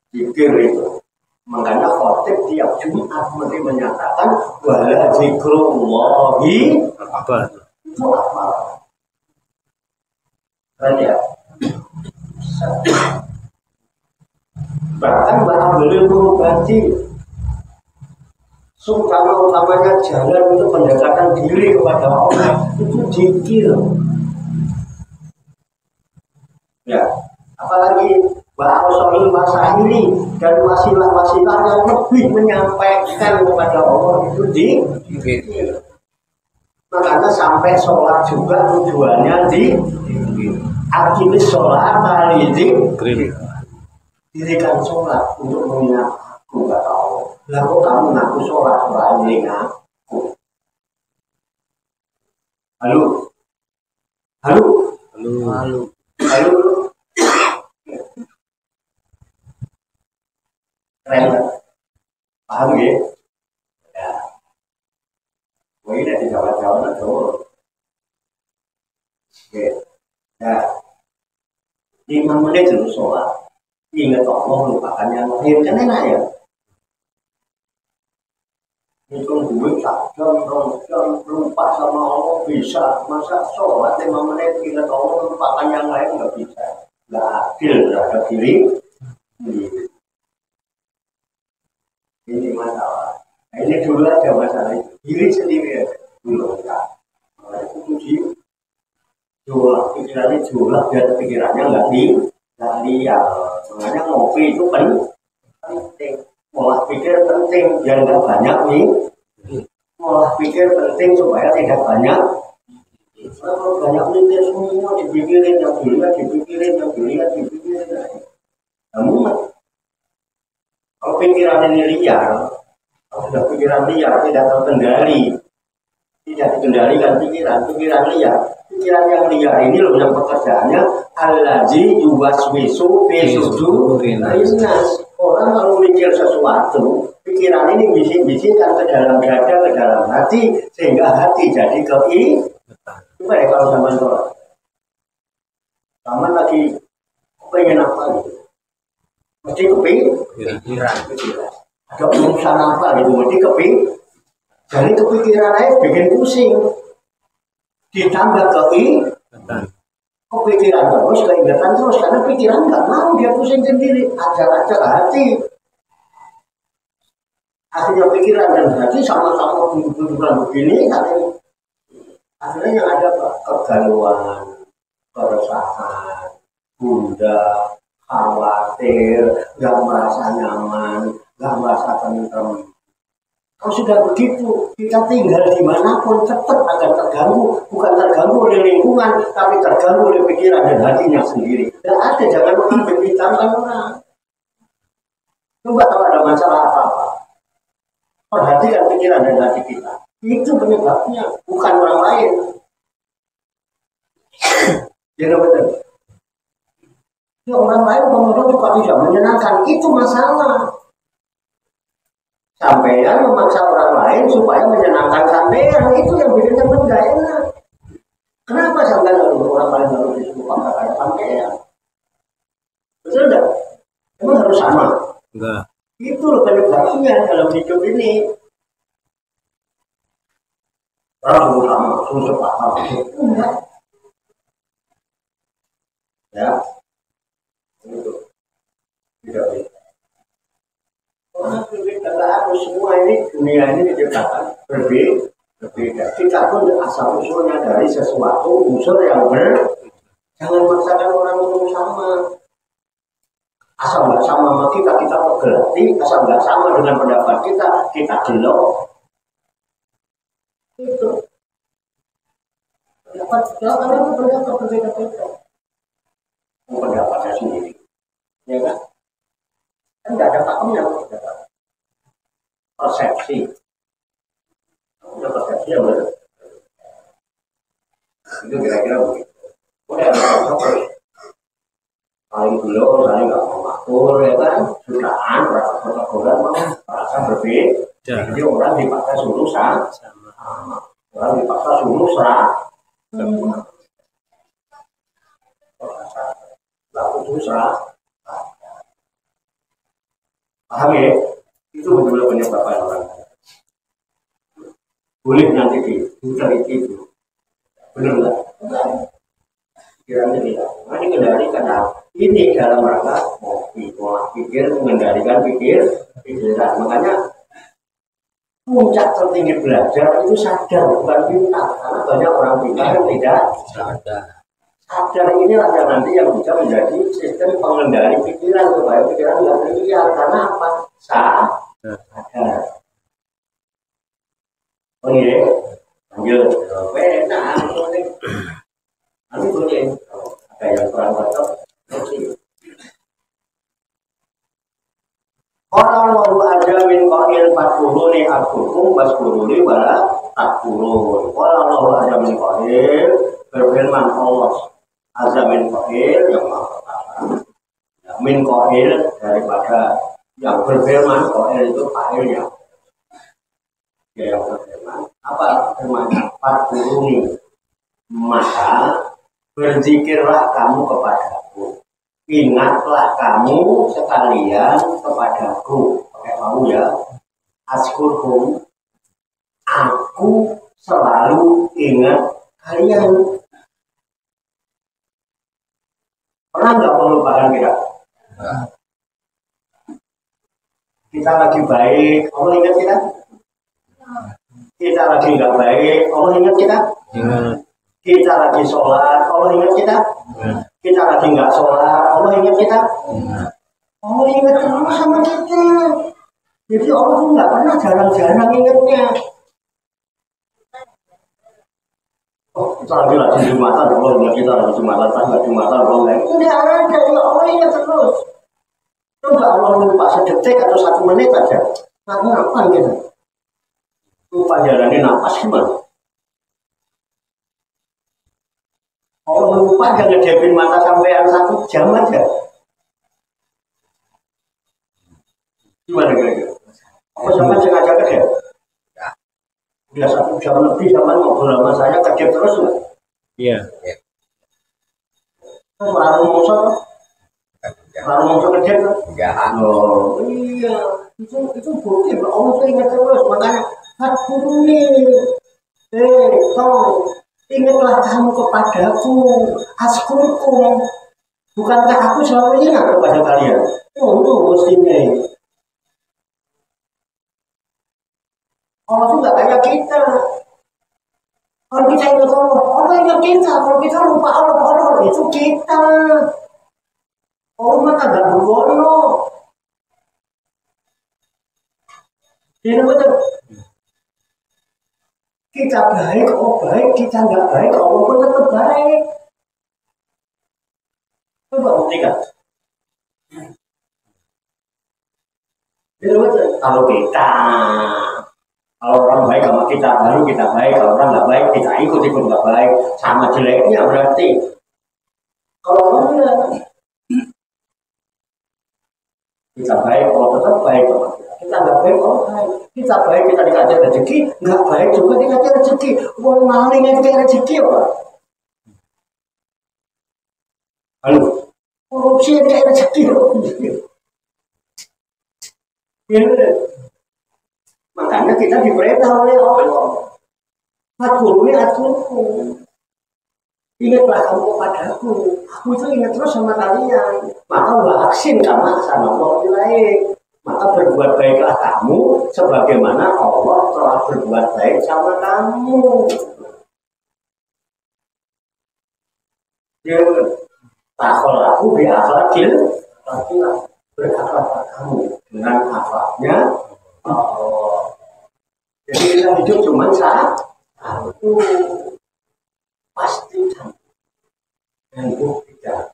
zikir itu. Makanya khotib tiap Jumat mesti menyatakan wala zikrullahi akbar. Itu apa? Kan ya? Bahkan bahkan beliau mengobati utamanya jalan untuk pendekatan diri kepada Allah itu zikir. Ya, apalagi bahasa wasaili dan wasilah-wasilah yang lebih menyampaikan kepada Allah itu zikir. Makanya sampai sholat juga tujuannya akhirnya sholat kali zikir. Dirikan sholat untuk mengingat aku kata Allah. Lalu kamu ngaku sholat balik aku. Halo. Keren, paham ya? Ya. Wah ini di Jawa tuh. Nah, 5 menit dulu sholat. Ingat Allah, lupakan yang lain. Kan enak ya? Hitung duit tak jam lupa sama Allah bisa. Masa sholat 5 menit ingat Allah, lupakan yang lain nggak bisa. Nggak adil terhadap diri. Ini masalah. Nah, ini dulu aja masalah itu. Diri sendiri ya. Dulu enggak. Itu uji. Jual pikirannya jual biar pikirannya nggak liar. Makanya ngopi itu penting. Olah pikir penting biar nggak banyak nih. Olah pikir penting supaya tidak banyak. Kalau banyak mikir semua dipikirin, yang dilihat dipikirin, yang dilihat dipikirin. Namun kalau pikiran ini liar, kalau sudah pikiran liar tidak terkendali, tidak dikendalikan pikiran liar. Pikiran yang liar ini loh yang pekerjaannya allazi yuwaswisu fi sudurin nas. Orang kalau mikir sesuatu, pikiran ini bisik-bisikkan ke dalam dada, ke dalam hati, sehingga hati jadi coba ya kalau zaman sholat. Zaman lagi pengen apa gitu. Mesti kepikiran. Ada urusan apa gitu, mesti jadi kepikiran aja bikin pusing. Ditambah kepikiran terus, keingatan terus, karena pikiran nggak mau dia pusing sendiri, ajak hati. Akhirnya pikiran dan hati sama-sama duduk-dudukan begini, akhirnya yang ada kegalauan, keresahan, gundah, khawatir, nggak merasa nyaman, nggak merasa tenang. Kalau sudah begitu, kita tinggal dimanapun tetap akan terganggu. Bukan terganggu oleh lingkungan, tapi terganggu oleh pikiran dan hatinya sendiri. Dan ada, jangan mengambil pikiran orang. Coba kalau ada masalah apa-apa, perhatikan pikiran dan hati kita. Itu penyebabnya, bukan orang lain. Jangan betul. Ya, orang lain ngomong juga tidak menyenangkan, itu masalah. Sampean memaksa orang lain supaya menyenangkan sampean, itu yang bikin teman gak enak. Kenapa sampean harus orang lain harus disuruh kayak sampean? Betul enggak? Emang harus sama? Enggak. Itu loh penyebabnya dalam hidup ini. Orang sama, susah paham. Enggak. Ya, itu tidak bisa. Orang kata aku semua ini dunia ini diciptakan berbeda. Kita pun asal usulnya dari sesuatu unsur yang jangan memaksakan orang untuk sama. Asal nggak sama sama kita pergelati. Asal nggak sama dengan pendapat kita gelok. Itu pendapat karena itu pendapat berbeda-beda. Pendapatnya sendiri, ya kan? Kan nggak ada pakemnya, persepsi. Udah persepsi ya benar. Itu kira-kira begitu. Udah paling dulu saya nggak mau makmur ya kan, sudahan peraturan mau merasa berbeda. Jadi orang dipaksa suruh sama, orang dipaksa suruh laku susah. Paham ya? Itu betul-betul penyebabkan orang. Boleh nanti itu. Benar nggak? Kira-kira tidak. Nah, dikendalikan. Ini dalam rangka pola pikir, mengendalikan pikiran. Makanya puncak tertinggi belajar itu sadar, bukan pintar. Karena banyak orang pintar yang tidak sadar. Inilah yang nanti yang bisa menjadi sistem pengendali pikiran supaya pikiran nggak liar. Karena apa? Sadar. Oh iya, lanjut. Benar, nanti boleh. Ada yang kurang cocok, kalau mau ada min qail fakuruni akukum waskuruni wala takurun. Kalau mau ada min qail berfirman Allah azza min qail yang maha perkasa. Min qail daripada yang berfirman, qail itu failnya. Ya, yang berfirman apa firman? Fakuruni, maka berzikirlah kamu kepadaku, ingatlah kamu sekalian kepadaku. Pakai mau ya, askurkum, aku selalu ingat kalian. Pernah nggak melupakan kita? Kita lagi baik, Allah ingat kita. Kita lagi nggak baik, Allah ingat kita. Kita lagi sholat, Allah ingat kita. Kita lagi nggak sholat, Allah ingat kita. Allah ingat terus sama kita. Jadi Allah tuh nggak pernah jarang-jarang ingatnya. Oh, kita lagi Jumatan, Allah ingat kita lagi Jumatan, nggak Jumatan, Allah ingat. Tidak ada, ya Allah ingat terus. Coba Allah lupa sedetik atau 1 menit aja, ngapain kita? Lupa jalani nafas gimana? Allah lupa jangan ngedepin mata sampean 1 jam aja. Gimana kira-kira? Apa sampai sengaja kedep? Udah 1 jam lebih sampai ngobrol sama saya kedep terus nggak? Iya. Lalu mongso, lalu mongso kedep? Enggak. Oh iya, itu bukti bahwa Allah tuh ingat terus. Makanya hakuni, tolong ingatlah kamu kepadaku, askurkum. Bukankah aku selalu ingat kepada kalian? Oh, mestinya. Allah tuh nggak kayak kita. Kalau kita ingat Allah ingat kita. Kalau kita lupa Allah itu kita. Allah mah kagak begono. Ini betul. Kita baik, Allah baik. Kita nggak baik, Allah pun tetap baik. Coba buktikan. Ini betul. Kalau orang baik sama kita, baru kita baik. Kalau orang nggak baik, kita ikut nggak baik. Sama jeleknya berarti. Kalau orang bilang, kita baik, kalau tetap baik sama kita. Kita nggak baik, kalau baik. Kita baik, kita dikasih rezeki. Nggak baik juga dikasih rezeki. Uang maling aja kayak rezeki, Pak. Halo, korupsi aja kayak rezeki. Ini. Makanya kita diperintah oleh Allah. Fakuruni atluku. Ingatlah kamu kepadaku. Aku itu ingat terus sama kalian. Maka waksin kama sama Allah ilaik. Maka berbuat baiklah kamu sebagaimana Allah telah berbuat baik sama kamu. Ya, takol aku di akhlakil, tapi berakhlaklah kamu dengan akhlaknya Allah. Jadi kita hidup cuma satu, pastikan dan buktikan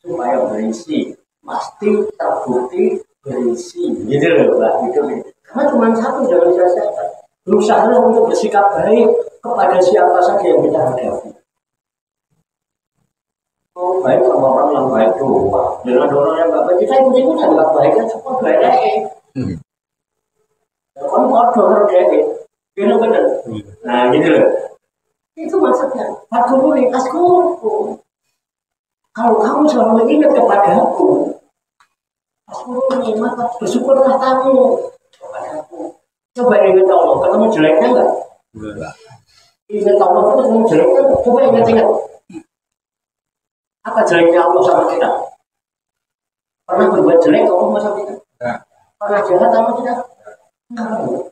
supaya berisi, pasti terbukti berisi. Gitu loh, Mbak, hidup ini. Karena cuma satu, jangan sia-siakan. Berusaha untuk bersikap baik kepada siapa saja yang kita hadapi. Oh, baik sama orang yang baik doang. Dengan orang yang nggak baik, kita ikut-ikutan nggak baik kan semua baik. Kan kotor jadi, gitu bener. Nah, gitu loh. Itu maksudnya. Fakuruni askurkum. Kalau kamu selalu ingat kepadaku, askuruni, maka bersyukurlah kamu kepadaku. Coba ingat Allah, ketemu jeleknya enggak? Enggak. Ingat Allah itu ketemu jeleknya enggak? Coba ingat. Apa jeleknya Allah sama kita? Pernah berbuat jelek Allah sama kita? Enggak. Pernah jahat sama kita? Kalau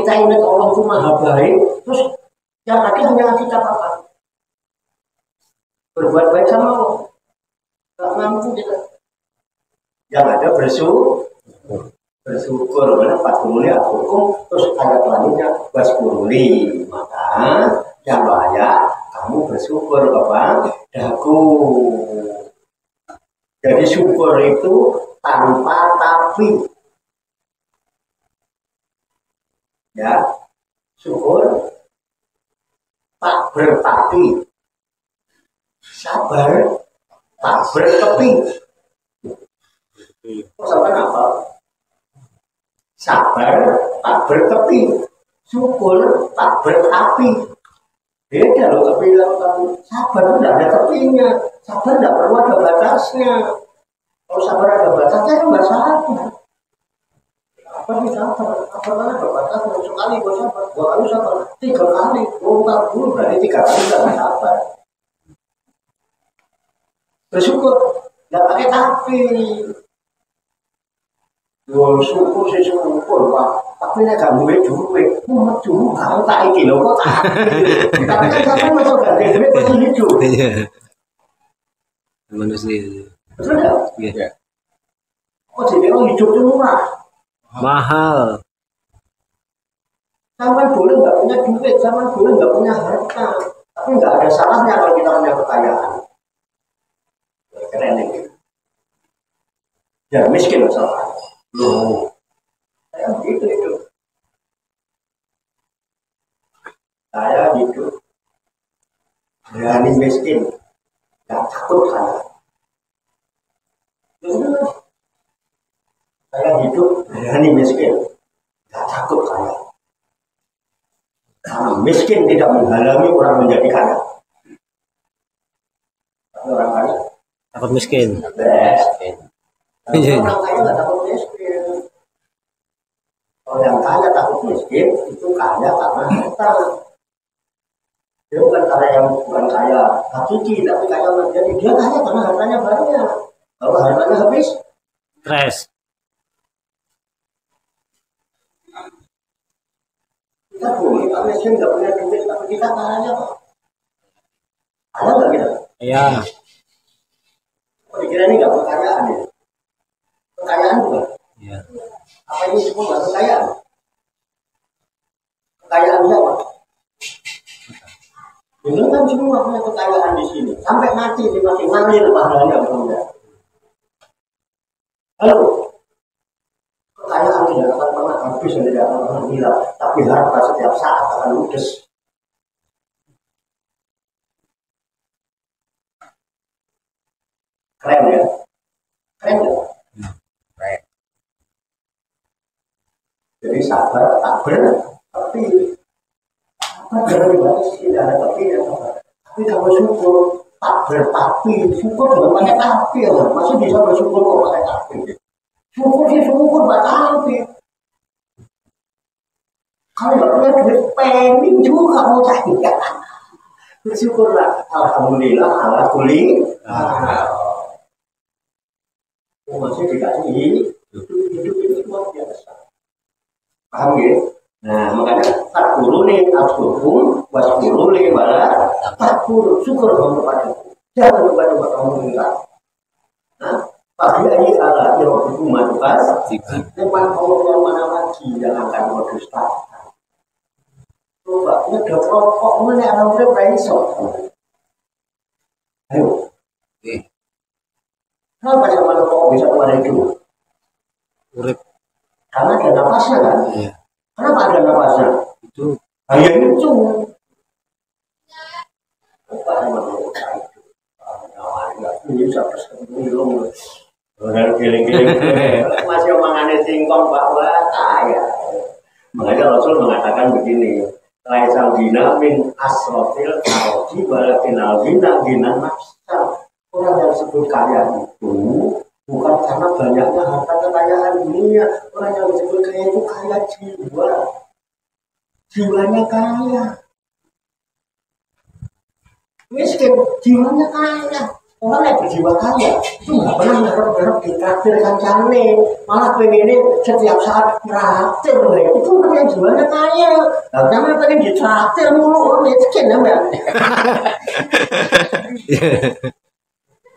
kita ingat Allah itu maha baik, terus yang ada hanya kita apa? Berbuat baik sama Allah, gak mampu kita. Yang ada bersyukur, karena fakuruni atlukum, terus ada selanjutnya waskuruni. Maka yang layak kamu bersyukur kepadaku. Jadi syukur itu tanpa tapi. Ya, syukur tak bertapi, sabar tak bertepi. Sabar apa? Sabar tak bertepi, syukur tak bertapi. Beda loh, tapi sabar itu tidak ada tepinya. Sabar tidak perlu ada batasnya. Kalau sabar ada batasnya kan nggak sabar. Apa sih sabar? Sabar kan ada batasnya. Sekali gue sabar, 2 kali sabar, 3 kali. Ungkap dulu berarti 3 kali nggak sabar. Bersyukur, nggak pakai tapi. Syukur sih syukur pak. Tapi nek gak duwe duwe, mumet dulu karo tak iki lho kok tak. Tapi kan sampeyan masuk gak duwe kok hidup. Iya. Manusia. Betul enggak? Iya. Kok jadi orang hidup itu murah? Mahal. Sampeyan boleh nggak punya duit, sampeyan boleh nggak punya harta, tapi nggak ada salahnya kalau kita punya kekayaan. Keren ini. Ya miskin masalah. Loh, saya begitu itu. Saya hidup berani miskin, nggak takut saya. Saya hidup berani miskin, nggak takut saya. Karena miskin tidak menghalangi orang menjadi kaya. Tapi orang kaya Takut miskin. Miskin. orang kaya nggak takut miskin. Kalau yang kaya takut miskin itu kaya karena harta. Dia bukan kaya yang bukan kaya hakiki, tapi kaya menjadi dia kaya karena hartanya banyak. Kalau hartanya habis, Stres. kita boleh Pak miskin nggak punya duit, tapi kita kaya Pak. Ada nggak kita? Iya. Kok dikira ini nggak kekayaan ya? Kekayaan bukan? Iya. Apa ini semua nggak kekayaan? Kekayaan siapa? Ini kan semua punya kekayaan di sini. Sampai mati di masih ngalir pahalanya betul. Halo, kekayaan tidak akan pernah habis dan tidak akan pernah hilang. Tapi harta setiap saat akan ludes. Keren ya? Keren ya? Keren. Jadi sabar, tapi sabar tidak ada tapi ya. Tapi kalau syukur, tapi syukur juga pakai tapi ya. Masih bisa bersyukur kok pakai tapi. Syukur sih syukur buat tapi. Kalau nggak punya duit pengen juga mau cari ya. Bersyukurlah, alhamdulillah, alhamdulillah. Masih dikasih hidup itu luar biasa. Paham ya? Nah, makanya takburu nih, absurkum, wasburu nih, malah takburu, syukur kamu kepadaku. Jangan lupa kamu minta. Nah, pagi ini ala itu manukas, depan Allah yang mana lagi yang akan berdustakan. Coba, ini udah rokok, ini orang udah berani. Ayo. Kenapa sama rokok bisa keluar hidup? Urip. Karena ada nafasnya kan? Iya. Kenapa ada nafasnya? Itu Hanya itu. Ini sampai sebelum orang giling-giling masih omongannya singkong bahwa kaya. Makanya Rasul mengatakan begini, laisal gina min asrofil arji walakin al gina nafsa. Orang yang disebut kaya itu bukan karena banyaknya harta kekayaan dunia. Orang yang disebut kaya itu kaya jiwa. Jiwanya kaya. Miskin, jiwanya kaya. Orang yang berjiwa kaya itu nggak pernah ngarep-ngarep ditraktir kancane. Malah pengennya setiap saat traktir. Itu orang yang jiwanya kaya. Nah, namanya pengen ditraktir mulu, orang miskin ya mbak.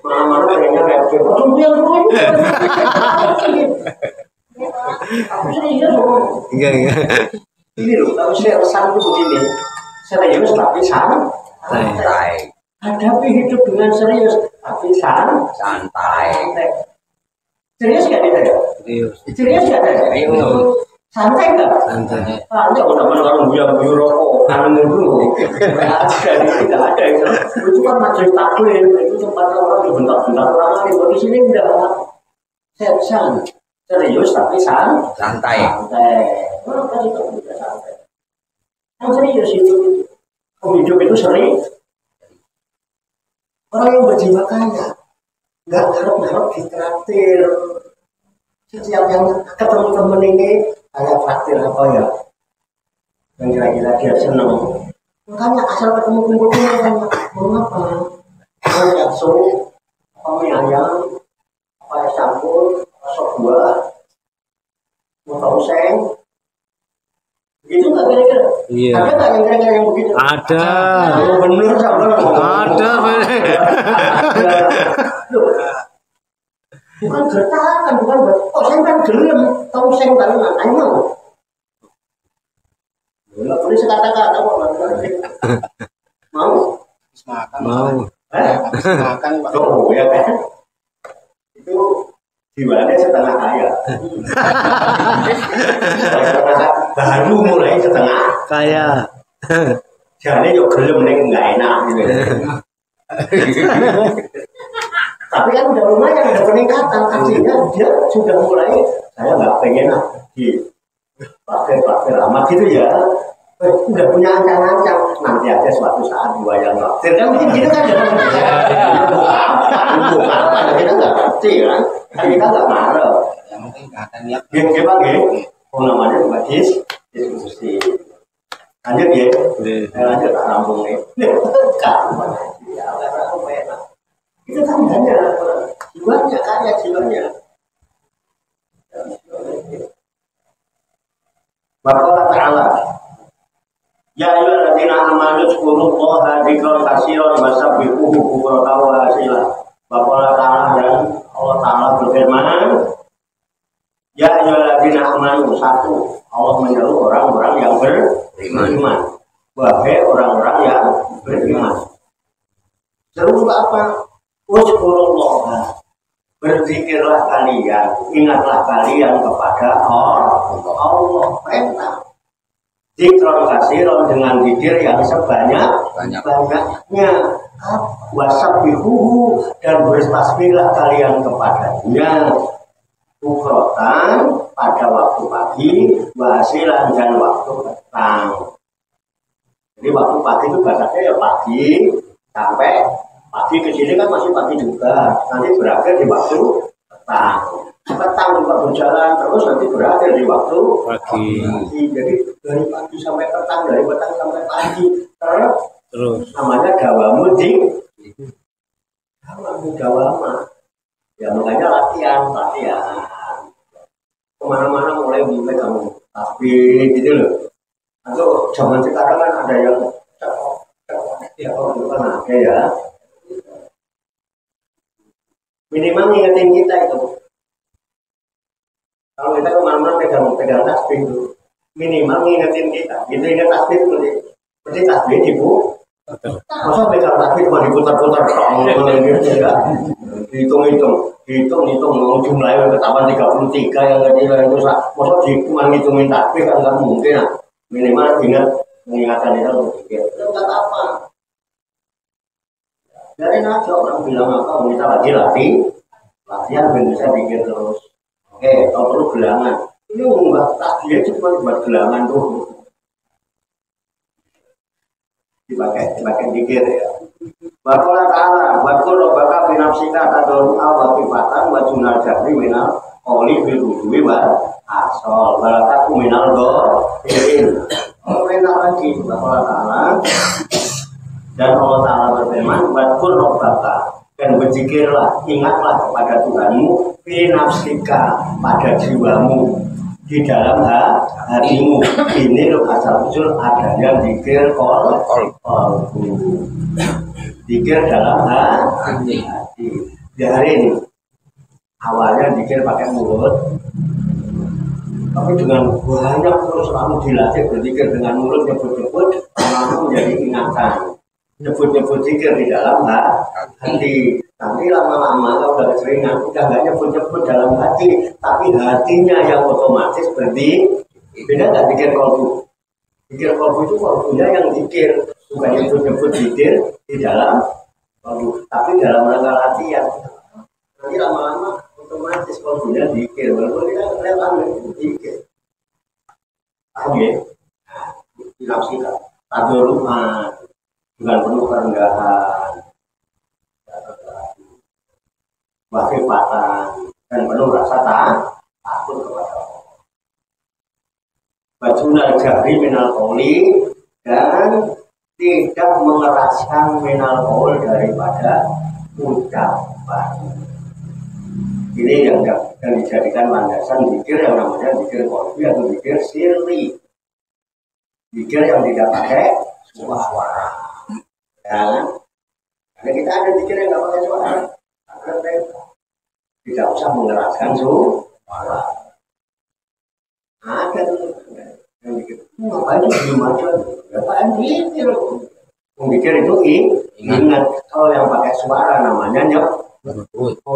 Mana-mana pengennya repot. Tunggu yang dulu ini. Aku serius loh. enggak. Ini loh, kalau saya pesan itu begini. Serius tapi santai. Hadapi hidup dengan serius tapi Santai. Serius gak nih saya? Serius. Serius gak saya? Serius. Santai gak? Santai. Santai udah kalau buyar rokok kangen dulu. Tidak ada itu. Itu kan majelis taklim, itu tempat orang dibentak-bentak orang lain. Di sini enggak. Serius tapi santai. Santai. Kenapa itu bisa santai? Yang serius itu Hidup itu sering. Orang yang berjiwa kaya nggak ngarep-ngarep ditraktir. Setiap yang ketemu temen ini kayak traktir apa ya, yang kira-kira dia seneng. Makanya asal ketemu kumpul-kumpul tanya, mau apa? Mau bakso, apa mie ayam, apa es campur, sop buah, mau tongseng. Begitu nggak kira-kira? Iya. Ada nggak yang kira-kira yang begitu? Ada. Oh, bener sama. Ada, bener. Loh, bukan gertakan, bukan oh saya kan gelem, tongseng kan ayo. Nggak boleh sekata-kata kok. Mau? Makan. Mau. Makan Pak. Oh ya kan? Itu jiwanya setengah kaya. Baru mulai setengah. Kayak. Jadi yuk gelem nih nggak enak gitu. Tapi kan udah lumayan ada peningkatan, artinya dia sudah mulai. Saya nggak pengen di pakai lama gitu ya. Udah punya ancang-ancang nanti aja suatu saat diwayang waktu kan gitu kan bukan kita nggak ngerti kan kita nggak marah Yang penting kata niat. gimana namanya buat diskusi lanjut ya lanjut tak rampung nih kapan ya apa enak itu tandanya jiwanya kaya jiwanya. Bapak Ta'ala ya ayyuhalladzina amanu dzkurullaha dzikran katsiran wasabbihuhu bukratan wa asila. Bapak Ta'ala dan Allah Ta'ala berfirman, ya ayyuhalladzina amanu, satu, Allah menyeru orang-orang yang beriman. Wahai orang-orang yang beriman. Seru apa? Dzkurullaha, berzikirlah kalian, ingatlah kalian kepada Allah. Perintah zikron kasiron dengan zikir yang sebanyak-banyaknya. Wasabbihuhu, dan bertasbihlah kalian kepadanya bukrotan pada waktu pagi, wasilan dan waktu petang. Jadi waktu pagi itu bahasanya ya pagi sampai pagi ke sini kan masih pagi juga, nanti berakhir di waktu petang. Petang juga berjalan terus nanti berakhir di waktu Pagi. Jadi dari pagi sampai petang, dari petang sampai pagi Terus. namanya dawamu dawama. Ya makanya latihan kemana-mana mulai kamu tapi gitu loh. Atau zaman sekarang kan ada yang ya kalau bukan ada ya minimal ngingetin kita itu. Kalau kita kemana-mana pegang tasbih itu minimal ngingetin kita. Gitu ingat tasbih seperti tasbih dibu. Masa pegang tasbih cuma diputar-putar gitu ya. Hitung jumlahnya ketahuan 33 yang kecil itu masa cuma ngitungin tasbih kan nggak mungkin lah. Minimal mengingatkan itu berpikir itu kata apa? Dari aja orang bilang apa kita latihan bisa pikir terus. Oke, kalau perlu gelangan. Ini enggak tasbih cuma buat gelangan tuh. Dipakai pikir ya. Bakola ta'ala, bakul robaka binafsika tadon awal kifatan wa junal jahri minal qawli bil udwi wa asol balakaku minal dohirin. Perintah lagi Bakola ta'ala dan Allah Ta'ala berfirman bakul robaka, dan berzikirlah, ingatlah kepada Tuhanmu binafsika, pada jiwamu, di dalam hatimu. Ini loh asal usul adanya zikir qalbu. Zikir dalam hati. Di hari ini awalnya zikir pakai mulut, tapi dengan banyak terus kamu dilatih berzikir dengan mulut, nyebut-nyebut, kamu menjadi ingatan. Nyebut-nyebut zikir di dalam hati. Nanti lama-lama kalau udah keseringan, udah gak nyebut-nyebut dalam hati, tapi hatinya yang otomatis berarti beda nggak zikir qalbu. Zikir qalbu itu qalbunya yang zikir, bukan nyebut-nyebut zikir di dalam qalbu, tapi dalam rangka latihan. Nanti lama-lama otomatis qalbunya zikir, walaupun kita kelihatan zikir. Paham ya? Dinafsikan. Taduruhan. dengan penuh kerendahan, kehebatan dan penuh rasa takut kepada Allah. Bajunal jahri minal qawli, dan tidak mengeraskan minal qawl daripada ucapan. Ini yang dijadikan landasan zikir yang namanya zikir qalbi atau zikir sirri. Zikir yang tidak pakai suara. Ya. Karena kita ada zikir yang tidak pakai suara. Tidak usah mengeraskan suara. Ada yang zikir. Ngapain belum aja? Ngapain zikir? Zikir itu ingat. Kalau yang pakai suara namanya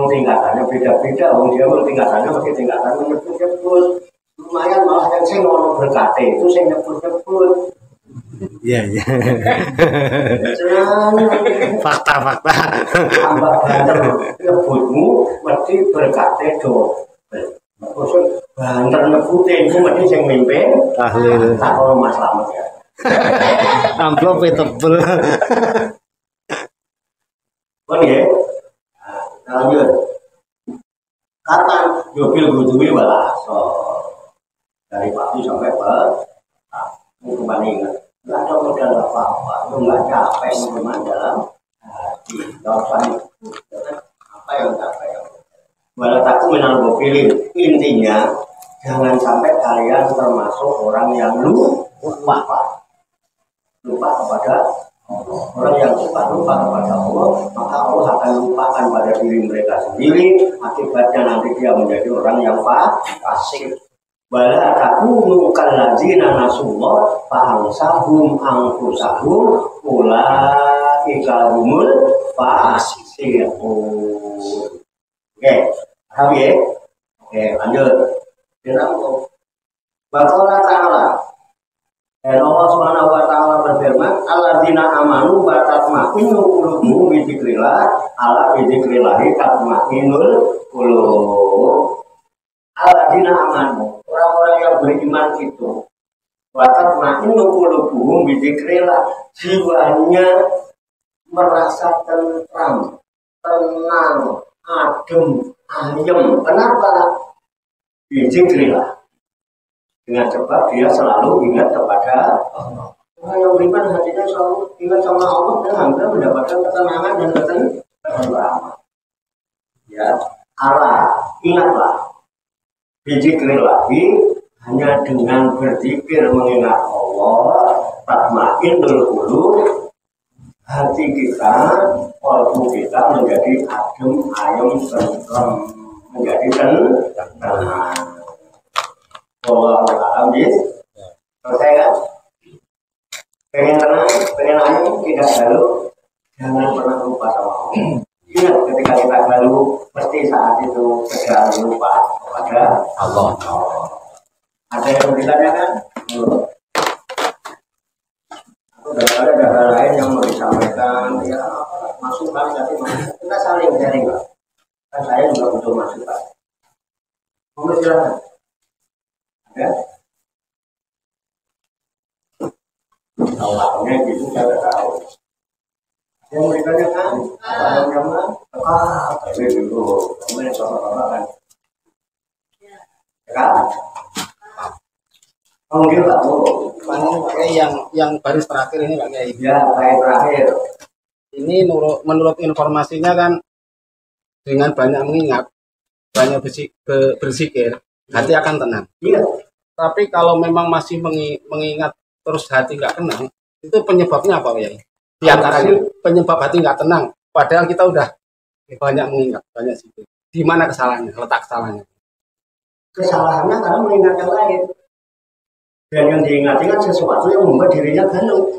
tingkatannya beda-beda. Dia tingkatannya pakai tingkatannya nyebut-nyebut. Lumayan malah yang saya ngomong berkata itu saya nyebut-nyebut. Iya. Fakta. Tambah banter nyebutmu mesti berkata double. Maksud banter nyebutin itu mesti yang mimpin. Ahli. Tak kalau Mas Slamet ya. Amplop tebel. Oh iya. Lanjut. Kapan mobil gudui balaso dari pagi sampai kembali ingat. Nggak ada modal apa-apa, nggak capek memang dalam hati. Nggak usah apa yang capek. Walau takut menang pilih. Intinya jangan sampai kalian termasuk orang yang lupa kepada orang yang suka lupa kepada Allah, maka Allah akan lupakan pada diri mereka sendiri. Akibatnya nanti dia menjadi orang yang fasik. Wala takunu kallazina nasullah fa'ansahum anfusahum ulaika humul fasiqun. Oke, paham ya? Oke, lanjut. Baqarah ta'ala. Dan Allah Subhanahu wa taala berfirman, alladzina amanu wa tatma'innu qulubuhum bi dzikrillah, ala bi dzikrillah tatma'innul qulub. Alladzina amanu, orang-orang yang beriman itu, wa tatma'innu qulubuhum bi dzikrillah, jiwanya merasa tentram, tenang, adem, ayem. Kenapa? Bi dzikrillah. Dengan sebab dia selalu ingat kepada Allah. Orang yang beriman hatinya selalu ingat sama Allah dan hampir mendapatkan ketenangan dan ketentraman. Ya, Allah, ingatlah. Bidzikrillahi, hanya dengan berzikir mengingat Allah, tatma'innul qulub, hati kita, kalbu kita menjadi adem, ayem, tentrem, menjadi tenang. Allah alam selesai kan? Pengen tenang, pengen ayam, tidak galau, jangan pernah lupa sama Allah. Ingat ketika kita galau, mesti saat itu segera lupa kepada Allah. Ada yang ditanyakan? Aku ada hal lain yang mau disampaikan, ya masukan, tapi kita saling sharing lah. Kan saya juga butuh masukan. Monggo silakan. Ya. Awalnya gitu saya tidak tahu. Yang berikutnya kan, tapi dulu, kamu yang sama-sama kan. Ya kan? Mungkin Pak Bu. Yang baris terakhir ini Pak Kiai. Ya, baris terakhir. Ini menurut informasinya kan dengan banyak mengingat, banyak berzikir, hati akan tenang. Iya. Tapi kalau memang masih mengingat terus hati nggak tenang, itu penyebabnya apa ya? Di antaranya penyebab hati nggak tenang, padahal kita udah banyak mengingat, banyak zikir. Di mana kesalahannya? Letak kesalahannya? Kesalahannya karena mengingat yang lain. Dan yang diingat-ingat sesuatu yang membuat dirinya galau.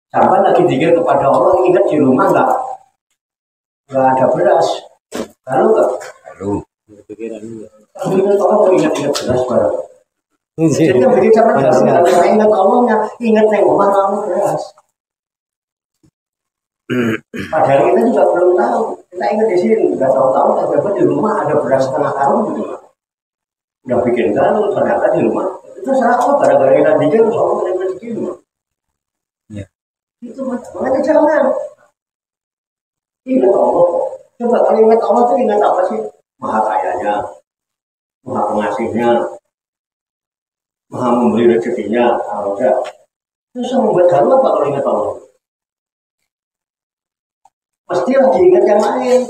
Sampai lagi zikir kepada Allah, ingat di rumah nggak ada beras. Galau nggak? Lalu Pikiran dulu. Kalau mau ingat-ingat beras baru. Jadi yang bikin sama kalau ingat Allahnya, ingat yang rumah kamu beras. Padahal kita juga belum tahu. Kita ingat di sini, nggak tahu-tahu ternyata di rumah ada beras setengah karung gitu. Udah bikin galau, ternyata di rumah itu salah apa? Gara-gara kita dikir, soalnya kita dikir. Itu makanya jangan. Ingat Allah. Coba kalau ingat Allah itu ingat apa sih? Maha kayanya, maha pengasihnya, maha memberi rezekinya. Kalau enggak, susah membuat galau apa kalau ingat Allah? Pasti harus diingat yang lain.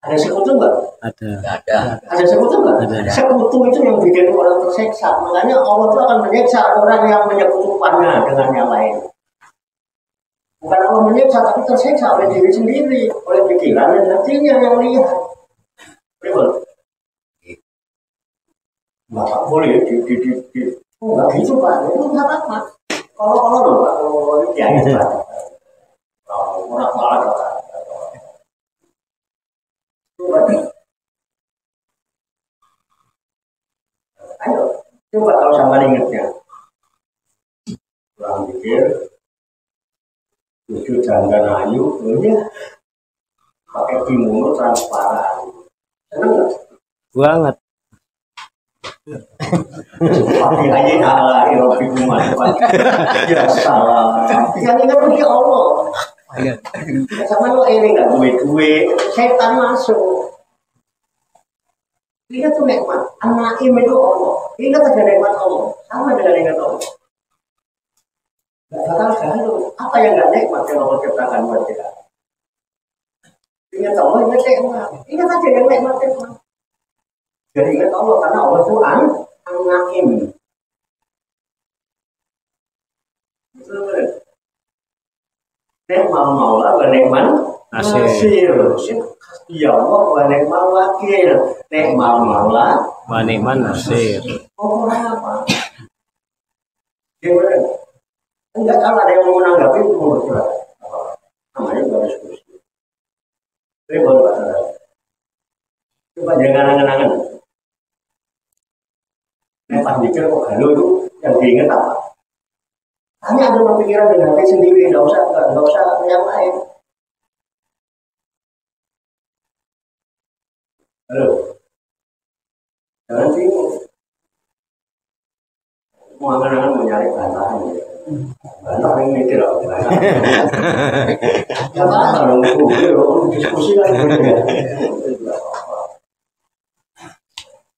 Ada sekutu enggak? Ada. Ada. Ada sekutu enggak? Ada. Sekutu itu yang bikin orang tersiksa. Makanya Allah itu akan menyiksa orang yang menyekutukannya dengan yang lain. Bukan Allah menyiksa, tapi tersiksa oleh diri sendiri, oleh pikiran dan hatinya yang lihat. Betul? Nggak boleh nggak gitu Pak, itu nggak apa-apa. Kalau loh Pak, kalau ini kiai Pak, orang malah ayo, coba kalau sama ingatnya, kurang pikir, lucu jangan ayu, ya, pakai kimono transparan, seneng nggak? Banget. Tapi aja Allah yang bingungan, ya salah. Yang ingat pergi Allah. Sama lo ini nggak duit, setan masuk. Ingat tuh nikmat, an-naim itu Allah. Ingat aja nikmat Allah, sama dengan nikmat Allah. Gak bakal galau. Apa yang gak nikmat yang Allah ciptakan buat kita? Ingat Allah, ingat nikmat. Ingat aja yang nikmat. Jadi ingat Allah karena Allah itu an-naim. Nikmal maula wa nikmal nasir. Ya Allah wa nikmal wakil. Nikmal maula Wa ni'man nasir. oh apa? Gimana? Enggak, kalau ada yang mau menanggapi itu mau bersuara. Namanya juga diskusi. Ini baru bahasa. Coba jangan angan-angan. Nah, pas mikir kok galau itu yang diingat apa? Hanya ada pikiran dengan hati sendiri, nggak usah yang lain. Halo, jangan bingung. Mau angan-angan mau nyari bantahan ya. Bantahan yang mikir apa? Ya apa dong, diskusi lagi.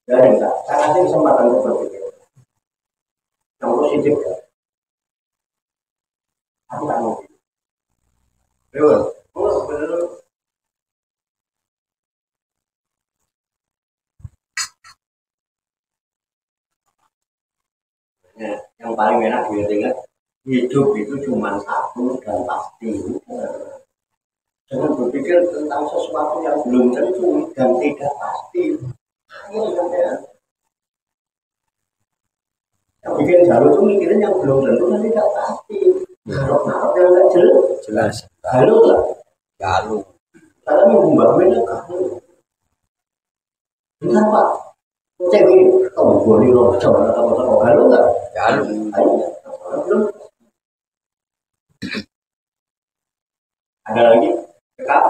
Jadi enggak, saya kasih kesempatan untuk berpikir. Yang positif ya. Aku tak mau. Betul. Oh, benar. Ya, yang paling enak diingat, hidup itu cuma satu dan pasti. Jangan berpikir tentang sesuatu yang belum tentu dan tidak pasti. Yang bikin galau itu mikirin yang belum tentu dan tidak pasti. Narok-narok yang tidak Jelas. galau lah. Galuh. Karena mengubahnya galau. Benar Pak? Cewek, kamu boleh loh, coba galau nggak? Galuh. Ayo, belum. Ada lagi? Cekap?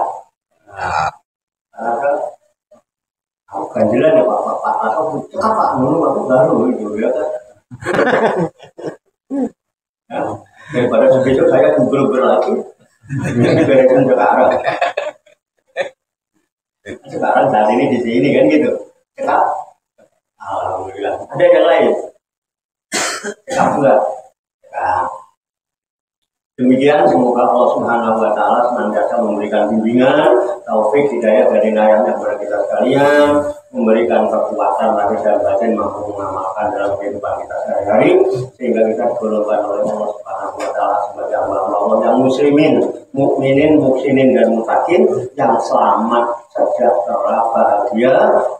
Nah, Ada? Aku ganjilan ya Pak, atau cekap Pak, menurut aku baru itu ya kan? Ya, daripada besok saya Google lagi, ini beresin sekarang. Sekarang saat ini di sini kan gitu, cekap. Alhamdulillah. Ada yang lain? Cekap juga. Cekap. Demikian semoga Allah Subhanahu wa taala senantiasa memberikan bimbingan, taufik, hidayah dan inayahnya kepada kita sekalian, memberikan kekuatan lahir dan batin mampu mengamalkan dalam kehidupan kita sehari-hari sehingga kita digolongkan oleh Allah Subhanahu wa taala sebagai hamba Allah yang muslimin, mukminin, muhsinin dan mutakin yang selamat, sejahtera, bahagia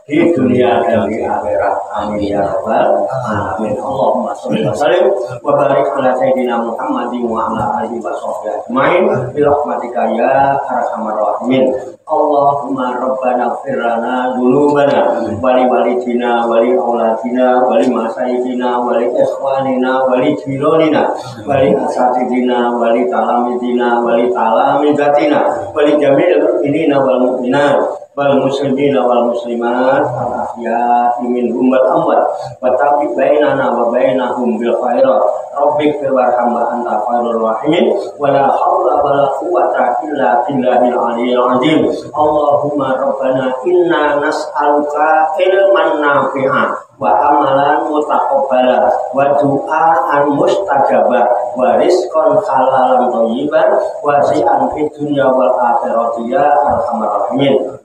di dunia dan di akhirat. Amin ya rabbal alamin. Allahumma shalli wa sallim wa barik ala sayyidina Muhammadin wa ala alihi wa sahbihi ajmain bi rahmatika ya arhamar rahimin. Allahumma rabbana ighfir lana dzunubana wa li walidina wa li auladina wa li masayyidina wa li ikhwanina wa li jiranina wa li asatidina wa li talamidina wa li talamidatina wa li jami'il mu'minina wal mu'minat wal muslimin wal muslimat al ahya'i minhum wal amwat wa tabi bainana wa bainahum bil khairat rabbik warham wa anta khairur rahimin wa la haula wa la quwwata illa billahil aliyyil azim. Allahumma rabbana inna nas'aluka ilman nafi'an wa amalan mutaqabbala wa du'aan mustajabah wa rizqan halalan thayyiban wa si'an fid dunya wal akhirati ya arhamar rahimin.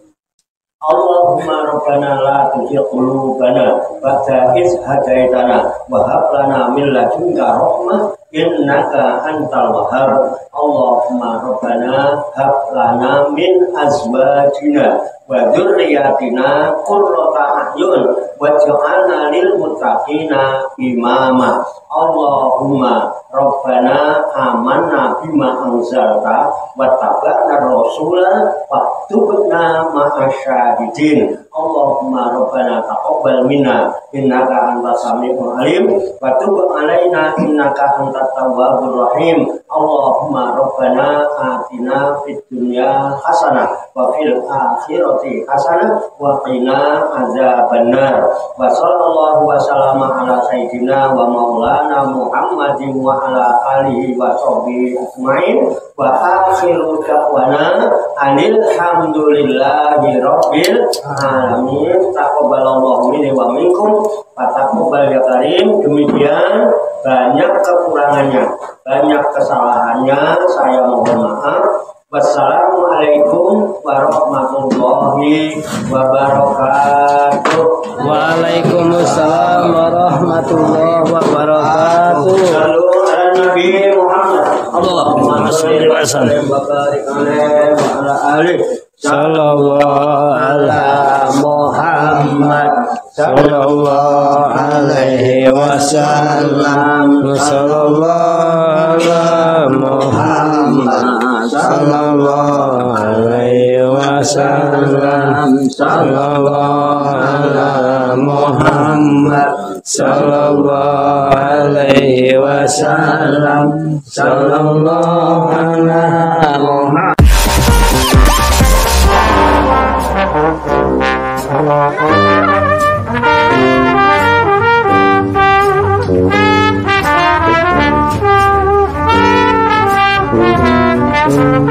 Allahumma rabbana la tuzigh qulubana ba'da idh hadaitana wa hab lana min ladunka rahmah innaka antal wahhab. Allahumma rabbana hab lana min azwajina wa dzurriyyatina qurrata a'yun waj'alna lil muttaqina imama. Allahumma rabbana amanna bima anzalta wattaba'na rasula faktubna ma'asyahidin. Allahumma rabbana taqabbal minna innaka antas samiul alim wa tub alaina innaka antat tawwabur rahim. Allahumma rabbana atina fid dunya hasanah wa fil akhirati hasanah wa qina azabannar. Wa sallallahu wa sallama ala sayyidina wa maulana Muhammadin wa ala alihi wa sahbihi ajmain wa akhiru da'wana anil hamdulillahi rabbil alamin. Taqabbalallahu minni wa minkum wa taqabbal ya karim. Demikian banyak kekurangannya, banyak kesalahannya, saya mohon maaf. Wassalamualaikum warahmatullahi wabarakatuh. Waalaikumsalam warahmatullahi wabarakatuh. Salam ala Nabi Muhammad. Allahumma sholli wa sallim wa barik alaihi wa ala alihi. sallallahu ala Muhammad sallallahu alaihi wasallam sallallahu ala Muhammad sallallahu alaihi wasallam sallallahu ala Muhammad sallallahu alaihi wasallam sallallahu ala Muhammad. Thank you.